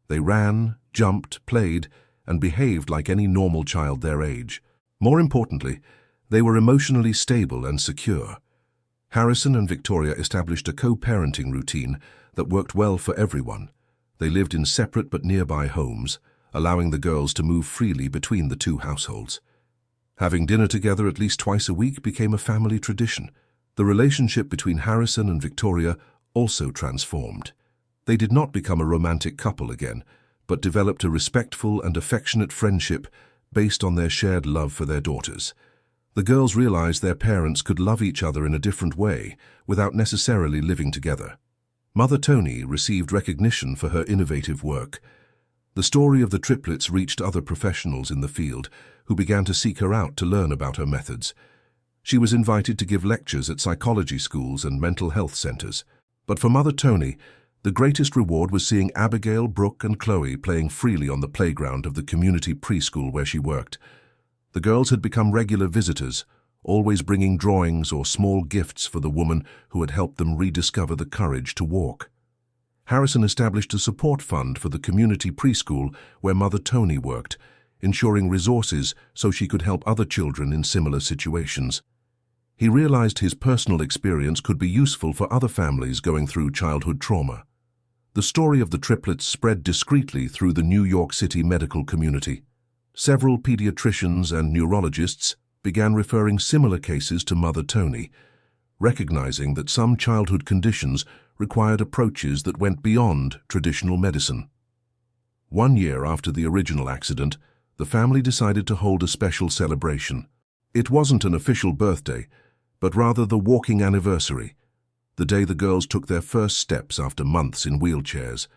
They ran, jumped, played, and behaved like any normal child their age. More importantly, they were emotionally stable and secure. Harrison and Victoria established a co-parenting routine that worked well for everyone. They lived in separate but nearby homes, allowing the girls to move freely between the 2 households. Having dinner together at least twice a week became a family tradition. The relationship between Harrison and Victoria also transformed. They did not become a romantic couple again, but developed a respectful and affectionate friendship based on their shared love for their daughters. The girls realized their parents could love each other in a different way, without necessarily living together. Mother Tony received recognition for her innovative work. The story of the triplets reached other professionals in the field, who began to seek her out to learn about her methods. She was invited to give lectures at psychology schools and mental health centers. But for Mother Tony, the greatest reward was seeing Abigail, Brooke, and Chloe playing freely on the playground of the community preschool where she worked. The girls had become regular visitors, always bringing drawings or small gifts for the woman who had helped them rediscover the courage to walk. Harrison established a support fund for the community preschool where Mother Tony worked, ensuring resources so she could help other children in similar situations. He realized his personal experience could be useful for other families going through childhood trauma. The story of the triplets spread discreetly through the New York City medical community. Several pediatricians and neurologists began referring similar cases to Mother Tony, recognizing that some childhood conditions required approaches that went beyond traditional medicine. 1 year after the original accident, the family decided to hold a special celebration. It wasn't an official birthday, but rather the walking anniversary, the day the girls took their first steps after months in wheelchairs.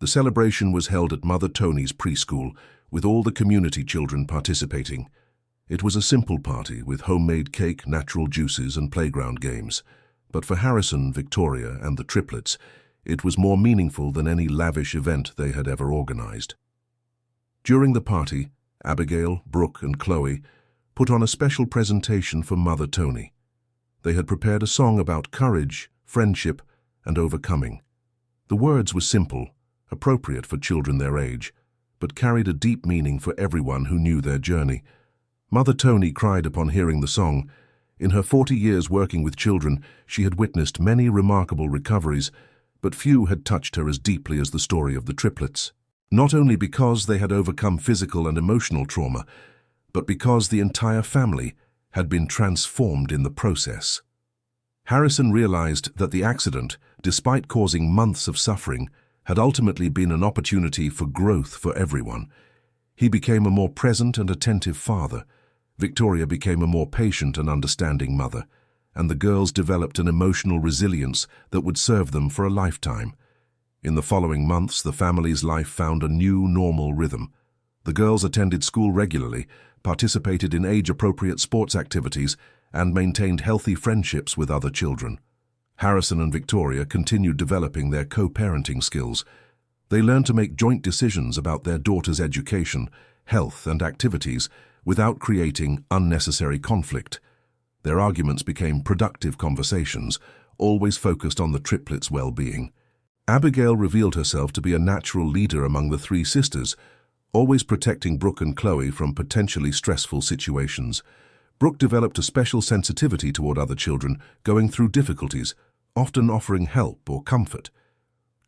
The celebration was held at Mother Tony's preschool, with all the community children participating. It was a simple party with homemade cake, natural juices, and playground games. But for Harrison, Victoria, and the triplets, it was more meaningful than any lavish event they had ever organized. During the party, Abigail, Brooke, and Chloe put on a special presentation for Mother Tony. They had prepared a song about courage, friendship, and overcoming. The words were simple, appropriate for children their age, but carried a deep meaning for everyone who knew their journey. Mother Tony cried upon hearing the song. In her 40 years working with children, she had witnessed many remarkable recoveries, but few had touched her as deeply as the story of the triplets. Not only because they had overcome physical and emotional trauma, but because the entire family had been transformed in the process. Harrison realized that the accident, despite causing months of suffering, had ultimately been an opportunity for growth for everyone. He became a more present and attentive father. Victoria became a more patient and understanding mother, and the girls developed an emotional resilience that would serve them for a lifetime. In the following months, the family's life found a new, normal rhythm. The girls attended school regularly, participated in age-appropriate sports activities, and maintained healthy friendships with other children. Harrison and Victoria continued developing their co-parenting skills. They learned to make joint decisions about their daughter's education, health, and activities without creating unnecessary conflict. Their arguments became productive conversations, always focused on the triplets' well-being. Abigail revealed herself to be a natural leader among the three sisters, always protecting Brooke and Chloe from potentially stressful situations. Brooke developed a special sensitivity toward other children going through difficulties, often offering help or comfort.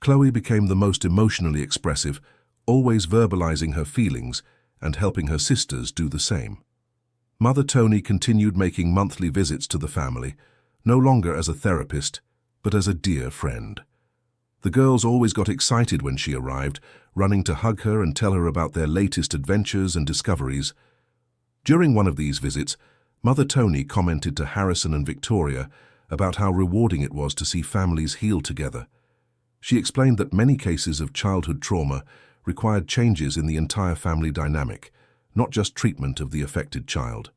Chloe became the most emotionally expressive, always verbalizing her feelings and helping her sisters do the same. Mother Tony continued making monthly visits to the family, no longer as a therapist, but as a dear friend. The girls always got excited when she arrived, running to hug her and tell her about their latest adventures and discoveries. During one of these visits, Mother Tony commented to Harrison and Victoria about how rewarding it was to see families heal together. She explained that many cases of childhood trauma required changes in the entire family dynamic, not just treatment of the affected child.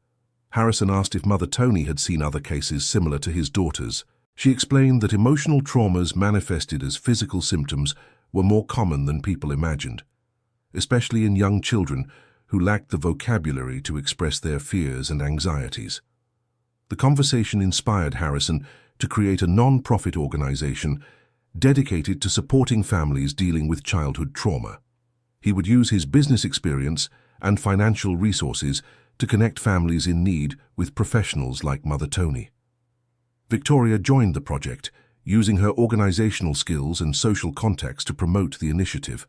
Harrison asked if Mother Tony had seen other cases similar to his daughter's. She explained that emotional traumas manifested as physical symptoms were more common than people imagined, especially in young children who lacked the vocabulary to express their fears and anxieties. The conversation inspired Harrison to create a non-profit organization dedicated to supporting families dealing with childhood trauma. He would use his business experience and financial resources to connect families in need with professionals like Mother Tony. Victoria joined the project, using her organizational skills and social contacts to promote the initiative.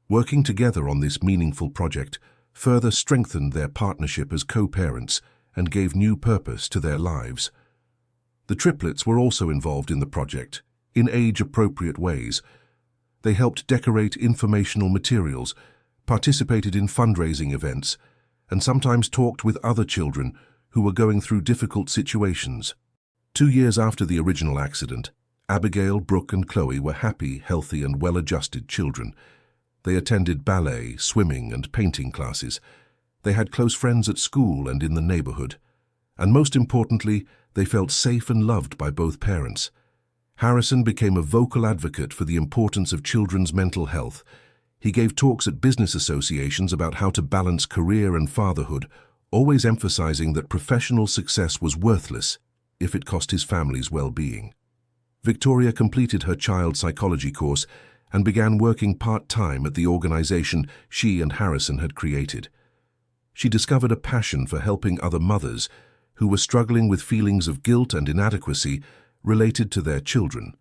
Working together on this meaningful project further strengthened their partnership as co-parents and gave new purpose to their lives. The triplets were also involved in the project, in age-appropriate ways. They helped decorate informational materials, participated in fundraising events, and sometimes talked with other children who were going through difficult situations. 2 years after the original accident, Abigail, Brooke, and Chloe were happy, healthy, and well-adjusted children. They attended ballet, swimming, and painting classes. They had close friends at school and in the neighborhood. And most importantly, they felt safe and loved by both parents. Harrison became a vocal advocate for the importance of children's mental health. He gave talks at business associations about how to balance career and fatherhood, always emphasizing that professional success was worthless if it cost his family's well-being. Victoria completed her child psychology course and began working part-time at the organization she and Harrison had created. She discovered a passion for helping other mothers who were struggling with feelings of guilt and inadequacy related to their children.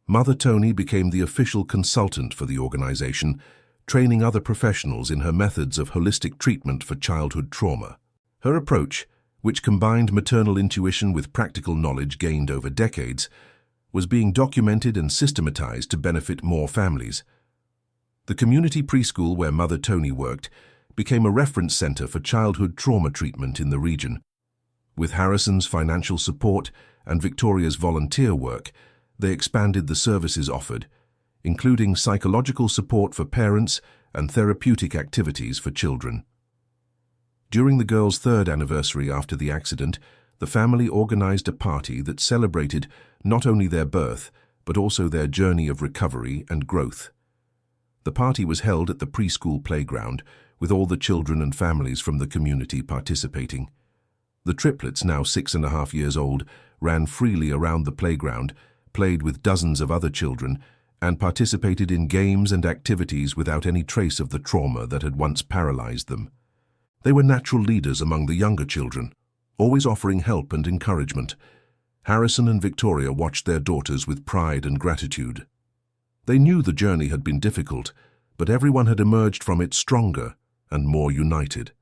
Mother Tony became the official consultant for the organization, training other professionals in her methods of holistic treatment for childhood trauma. Her approach, which combined maternal intuition with practical knowledge gained over decades, was being documented and systematized to benefit more families. The community preschool where Mother Tony worked became a reference center for childhood trauma treatment in the region. With Harrison's financial support and Victoria's volunteer work, they expanded the services offered, including psychological support for parents and therapeutic activities for children. During the girls' 3rd anniversary after the accident, the family organized a party that celebrated not only their birth, but also their journey of recovery and growth. The party was held at the preschool playground, with all the children and families from the community participating. The triplets, now 6.5 years old, ran freely around the playground, played with dozens of other children, and participated in games and activities without any trace of the trauma that had once paralyzed them. They were natural leaders among the younger children, always offering help and encouragement. Harrison and Victoria watched their daughters with pride and gratitude. They knew the journey had been difficult, but everyone had emerged from it stronger and more united.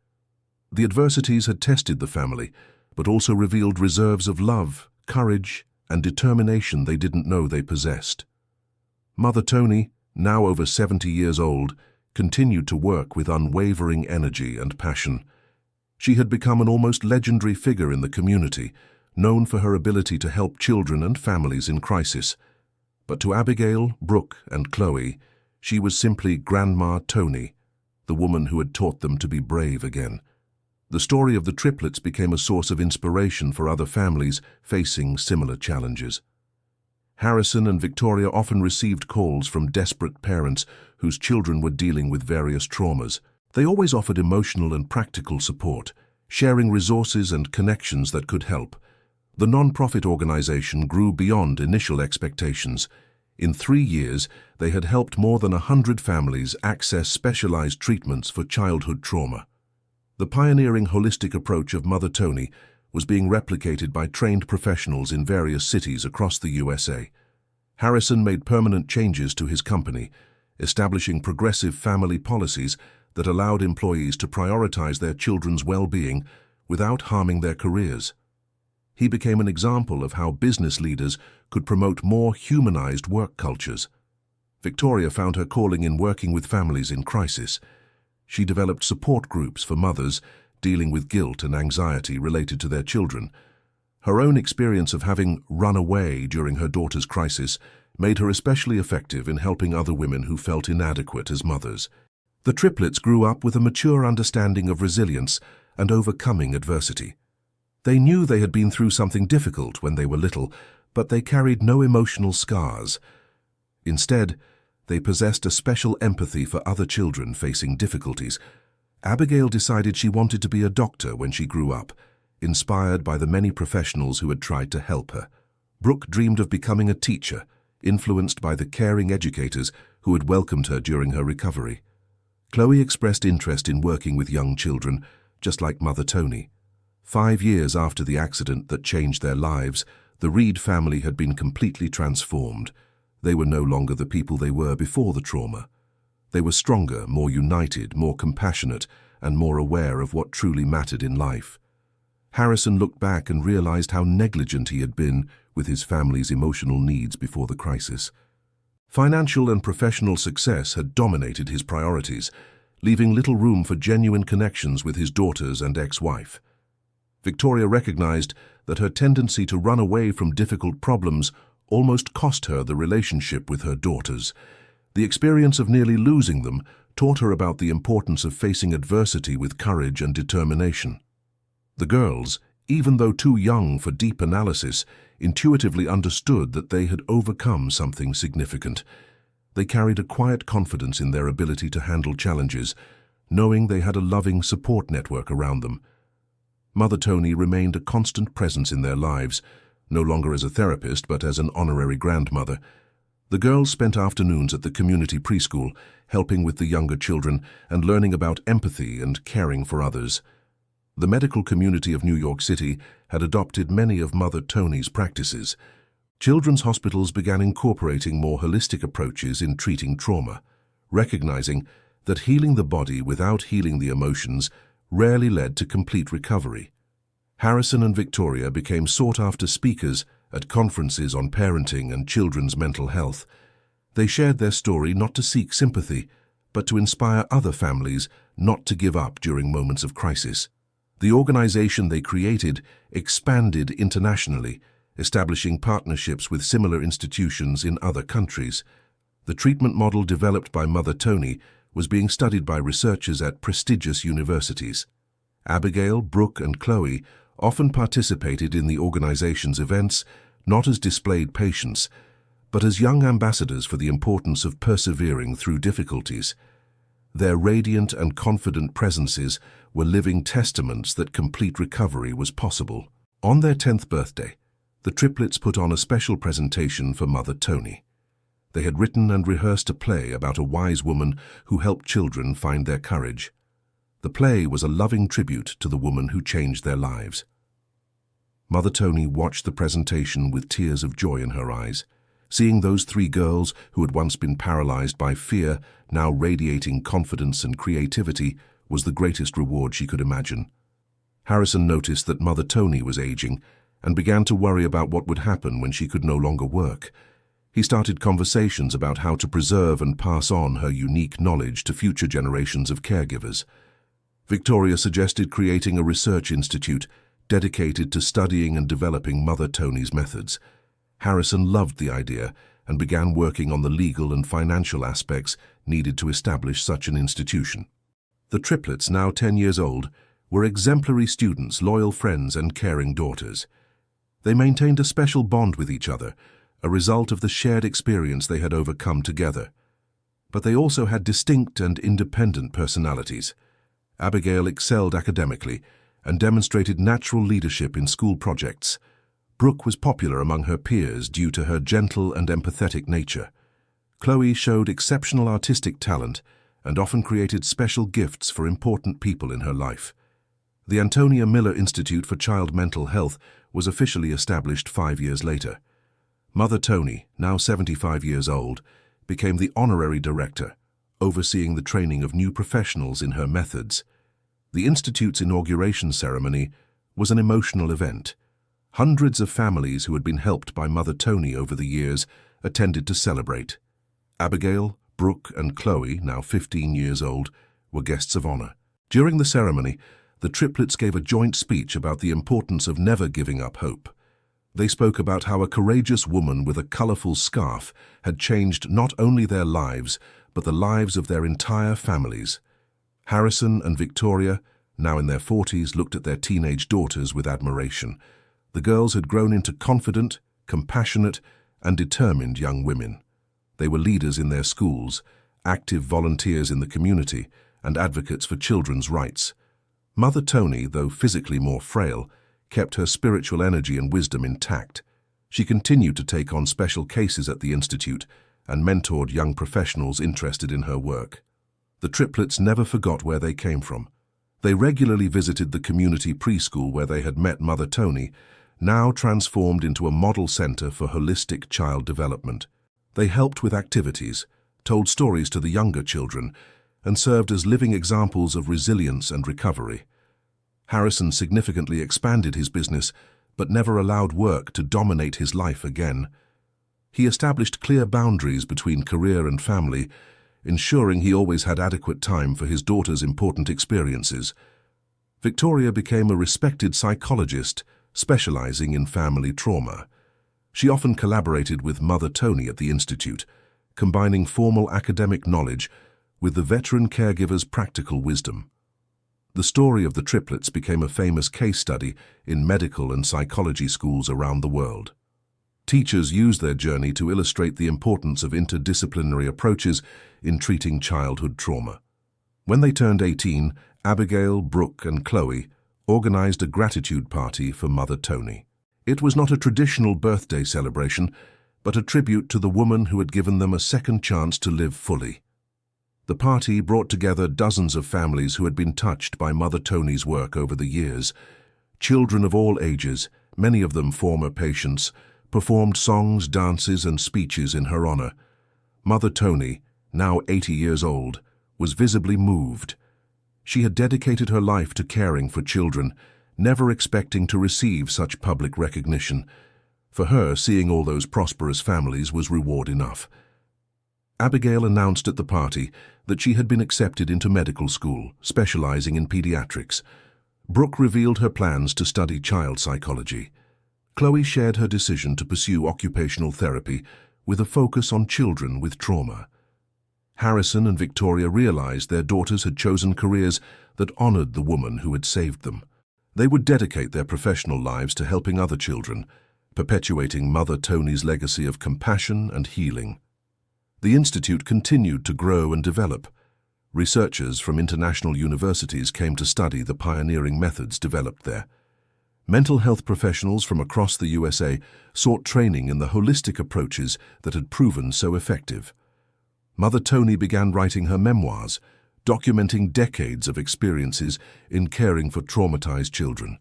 The adversities had tested the family, but also revealed reserves of love, courage, and determination they didn't know they possessed. Mother Tony, now over 70 years old, continued to work with unwavering energy and passion. She had become an almost legendary figure in the community, known for her ability to help children and families in crisis. But to Abigail, Brooke, and Chloe, she was simply Grandma Tony, the woman who had taught them to be brave again. The story of the triplets became a source of inspiration for other families facing similar challenges. Harrison and Victoria often received calls from desperate parents whose children were dealing with various traumas. They always offered emotional and practical support, sharing resources and connections that could help. The non-profit organization grew beyond initial expectations. In 3 years, they had helped more than 100 families access specialized treatments for childhood trauma. The pioneering holistic approach of Mother Tony was being replicated by trained professionals in various cities across the USA. Harrison made permanent changes to his company, establishing progressive family policies that allowed employees to prioritize their children's well-being without harming their careers. He became an example of how business leaders could promote more humanized work cultures. Victoria found her calling in working with families in crisis. She developed support groups for mothers dealing with guilt and anxiety related to their children. Her own experience of having run away during her daughter's crisis made her especially effective in helping other women who felt inadequate as mothers. The triplets grew up with a mature understanding of resilience and overcoming adversity. They knew they had been through something difficult when they were little, but they carried no emotional scars. Instead, they possessed a special empathy for other children facing difficulties. Abigail decided she wanted to be a doctor when she grew up, inspired by the many professionals who had tried to help her. Brooke dreamed of becoming a teacher, influenced by the caring educators who had welcomed her during her recovery. Chloe expressed interest in working with young children, just like Mother Tony. 5 years after the accident that changed their lives, the Reed family had been completely transformed. They were no longer the people they were before the trauma. They were stronger, more united, more compassionate, and more aware of what truly mattered in life. Harrison looked back and realized how negligent he had been with his family's emotional needs before the crisis. Financial and professional success had dominated his priorities, leaving little room for genuine connections with his daughters and ex-wife. Victoria recognized that her tendency to run away from difficult problems almost cost her the relationship with her daughters. The experience of nearly losing them taught her about the importance of facing adversity with courage and determination. The girls, even though too young for deep analysis, intuitively understood that they had overcome something significant. They carried a quiet confidence in their ability to handle challenges, knowing they had a loving support network around them. Mother Tony remained a constant presence in their lives, no longer as a therapist but as an honorary grandmother. The girls spent afternoons at the community preschool, helping with the younger children and learning about empathy and caring for others. The medical community of New York City had adopted many of Mother Tony's practices. Children's hospitals began incorporating more holistic approaches in treating trauma, recognizing that healing the body without healing the emotions rarely led to complete recovery. Harrison and Victoria became sought-after speakers at conferences on parenting and children's mental health. They shared their story not to seek sympathy, but to inspire other families not to give up during moments of crisis. The organization they created expanded internationally, establishing partnerships with similar institutions in other countries. The treatment model developed by Mother Tony was being studied by researchers at prestigious universities. Abigail, Brooke, and Chloe often participated in the organization's events, not as displayed patients, but as young ambassadors for the importance of persevering through difficulties. Their radiant and confident presences were living testaments that complete recovery was possible. On their 10th birthday, the triplets put on a special presentation for Mother Tony. They had written and rehearsed a play about a wise woman who helped children find their courage. The play was a loving tribute to the woman who changed their lives. Mother Tony watched the presentation with tears of joy in her eyes. Seeing those three girls who had once been paralyzed by fear, now radiating confidence and creativity, was the greatest reward she could imagine. Harrison noticed that Mother Tony was aging and began to worry about what would happen when she could no longer work. He started conversations about how to preserve and pass on her unique knowledge to future generations of caregivers. Victoria suggested creating a research institute dedicated to studying and developing Mother Tony's methods. Harrison loved the idea and began working on the legal and financial aspects needed to establish such an institution. The triplets, now 10 years old, were exemplary students, loyal friends, and caring daughters. They maintained a special bond with each other, a result of the shared experience they had overcome together. But they also had distinct and independent personalities. Abigail excelled academically and demonstrated natural leadership in school projects. Brooke was popular among her peers due to her gentle and empathetic nature. Chloe showed exceptional artistic talent and often created special gifts for important people in her life. The Antonia Miller Institute for Child Mental Health was officially established 5 years later. Mother Tony, now 75 years old, became the honorary director, overseeing the training of new professionals in her methods. The Institute's inauguration ceremony was an emotional event. Hundreds of families who had been helped by Mother Tony over the years attended to celebrate. Abigail, Brooke, and Chloe, now 15 years old, were guests of honor. During the ceremony, the triplets gave a joint speech about the importance of never giving up hope. They spoke about how a courageous woman with a colorful scarf had changed not only their lives, but the lives of their entire families. Harrison and Victoria, now in their 40s, looked at their teenage daughters with admiration. The girls had grown into confident, compassionate, and determined young women. They were leaders in their schools, active volunteers in the community, and advocates for children's rights. Mother Tony, though physically more frail, kept her spiritual energy and wisdom intact. She continued to take on special cases at the Institute and mentored young professionals interested in her work. The triplets never forgot where they came from. They regularly visited the community preschool where they had met Mother Tony, now transformed into a model center for holistic child development. They helped with activities, told stories to the younger children, and served as living examples of resilience and recovery. Harrison significantly expanded his business, but never allowed work to dominate his life again. He established clear boundaries between career and family, ensuring he always had adequate time for his daughter's important experiences. Victoria became a respected psychologist, specializing in family trauma. She often collaborated with Mother Tony at the Institute, combining formal academic knowledge with the veteran caregiver's practical wisdom. The story of the triplets became a famous case study in medical and psychology schools around the world. Teachers used their journey to illustrate the importance of interdisciplinary approaches in treating childhood trauma. When they turned 18, Abigail, Brooke, and Chloe organized a gratitude party for Mother Tony. It was not a traditional birthday celebration, but a tribute to the woman who had given them a second chance to live fully. The party brought together dozens of families who had been touched by Mother Tony's work over the years. Children of all ages, many of them former patients, performed songs, dances, and speeches in her honor. Mother Tony, now 80 years old, was visibly moved. She had dedicated her life to caring for children, never expecting to receive such public recognition. For her, seeing all those prosperous families was reward enough. Abigail announced at the party that she had been accepted into medical school, specializing in pediatrics. Brooke revealed her plans to study child psychology. Chloe shared her decision to pursue occupational therapy with a focus on children with trauma. Harrison and Victoria realized their daughters had chosen careers that honored the woman who had saved them. They would dedicate their professional lives to helping other children, perpetuating Mother Tony's legacy of compassion and healing. The institute continued to grow and develop. Researchers from international universities came to study the pioneering methods developed there. Mental health professionals from across the USA sought training in the holistic approaches that had proven so effective. Mother Tony began writing her memoirs, documenting decades of experiences in caring for traumatized children.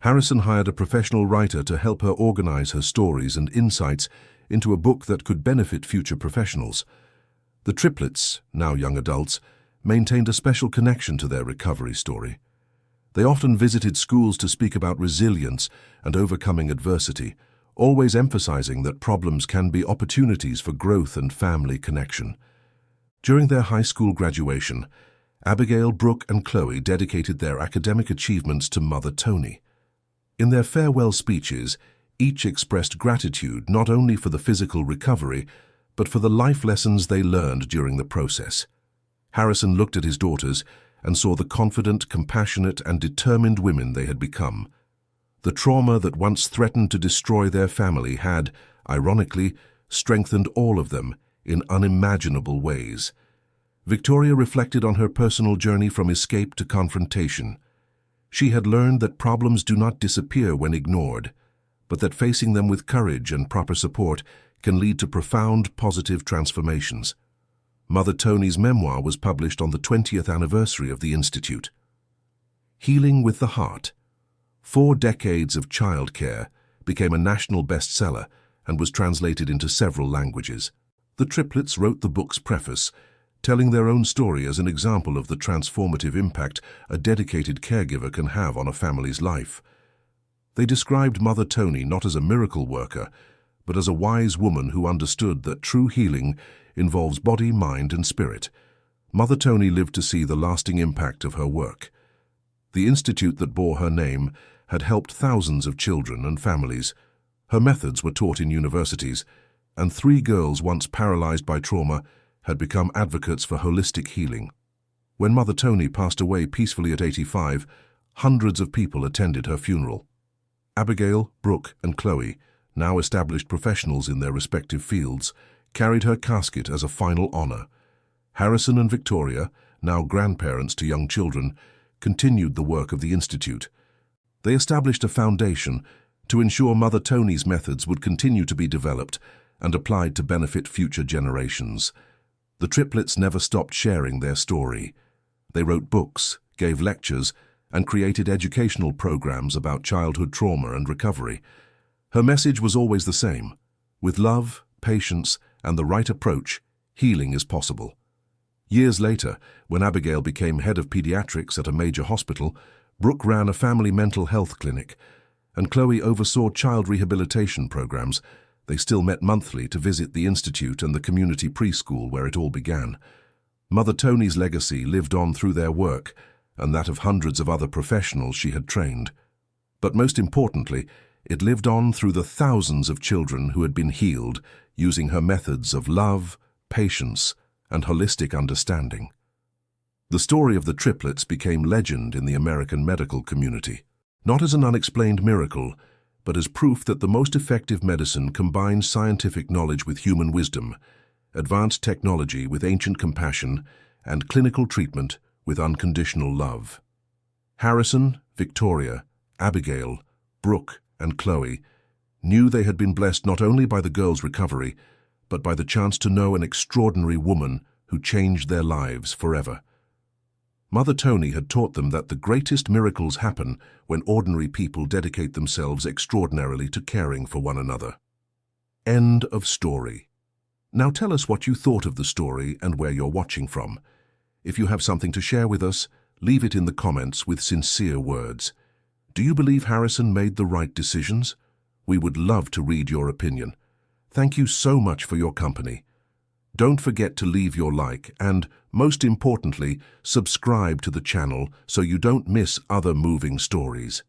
Harrison hired a professional writer to help her organize her stories and insights into a book that could benefit future professionals. The triplets, now young adults, maintained a special connection to their recovery story. They often visited schools to speak about resilience and overcoming adversity, always emphasizing that problems can be opportunities for growth and family connection. During their high school graduation, Abigail, Brooke, and Chloe dedicated their academic achievements to Mother Tony. In their farewell speeches, each expressed gratitude not only for the physical recovery, but for the life lessons they learned during the process. Harrison looked at his daughters and saw the confident, compassionate, and determined women they had become. The trauma that once threatened to destroy their family had, ironically, strengthened all of them in unimaginable ways. Victoria reflected on her personal journey from escape to confrontation. She had learned that problems do not disappear when ignored, but that facing them with courage and proper support can lead to profound positive transformations. Mother Tony's memoir was published on the 20th anniversary of the Institute. Healing with the Heart, 4 decades of childcare, became a national bestseller and was translated into several languages. The triplets wrote the book's preface, telling their own story as an example of the transformative impact a dedicated caregiver can have on a family's life. They described Mother Tony not as a miracle worker, but as a wise woman who understood that true healing involves body, mind, and spirit. Mother Tony lived to see the lasting impact of her work. The institute that bore her name had helped thousands of children and families. Her methods were taught in universities, and 3 girls once paralyzed by trauma had become advocates for holistic healing. When Mother Tony passed away peacefully at 85, hundreds of people attended her funeral. Abigail, Brooke, and Chloe, now established professionals in their respective fields, carried her casket as a final honor. Harrison and Victoria, now grandparents to young children, continued the work of the Institute. They established a foundation to ensure Mother Tony's methods would continue to be developed and applied to benefit future generations. The triplets never stopped sharing their story. They wrote books, gave lectures, and created educational programs about childhood trauma and recovery. Her message was always the same: with love, patience, and the right approach, healing is possible. Years later, when Abigail became head of pediatrics at a major hospital, Brooke ran a family mental health clinic, and Chloe oversaw child rehabilitation programs. They still met monthly to visit the institute and the community preschool where it all began. Mother Tony's legacy lived on through their work and that of hundreds of other professionals she had trained. But most importantly, it lived on through the thousands of children who had been healed using her methods of love, patience, and holistic understanding. The story of the triplets became legend in the American medical community, not as an unexplained miracle, but as proof that the most effective medicine combines scientific knowledge with human wisdom, advanced technology with ancient compassion, and clinical treatment with unconditional love. Harrison, Victoria, Abigail, Brooke, and Chloe knew they had been blessed not only by the girl's recovery, but by the chance to know an extraordinary woman who changed their lives forever. Mother Tony had taught them that the greatest miracles happen when ordinary people dedicate themselves extraordinarily to caring for one another. End of story. Now tell us what you thought of the story and where you're watching from. If you have something to share with us, leave it in the comments with sincere words. Do you believe Harrison made the right decisions? We would love to read your opinion. Thank you so much for your company. Don't forget to leave your like and, most importantly, subscribe to the channel so you don't miss other moving stories.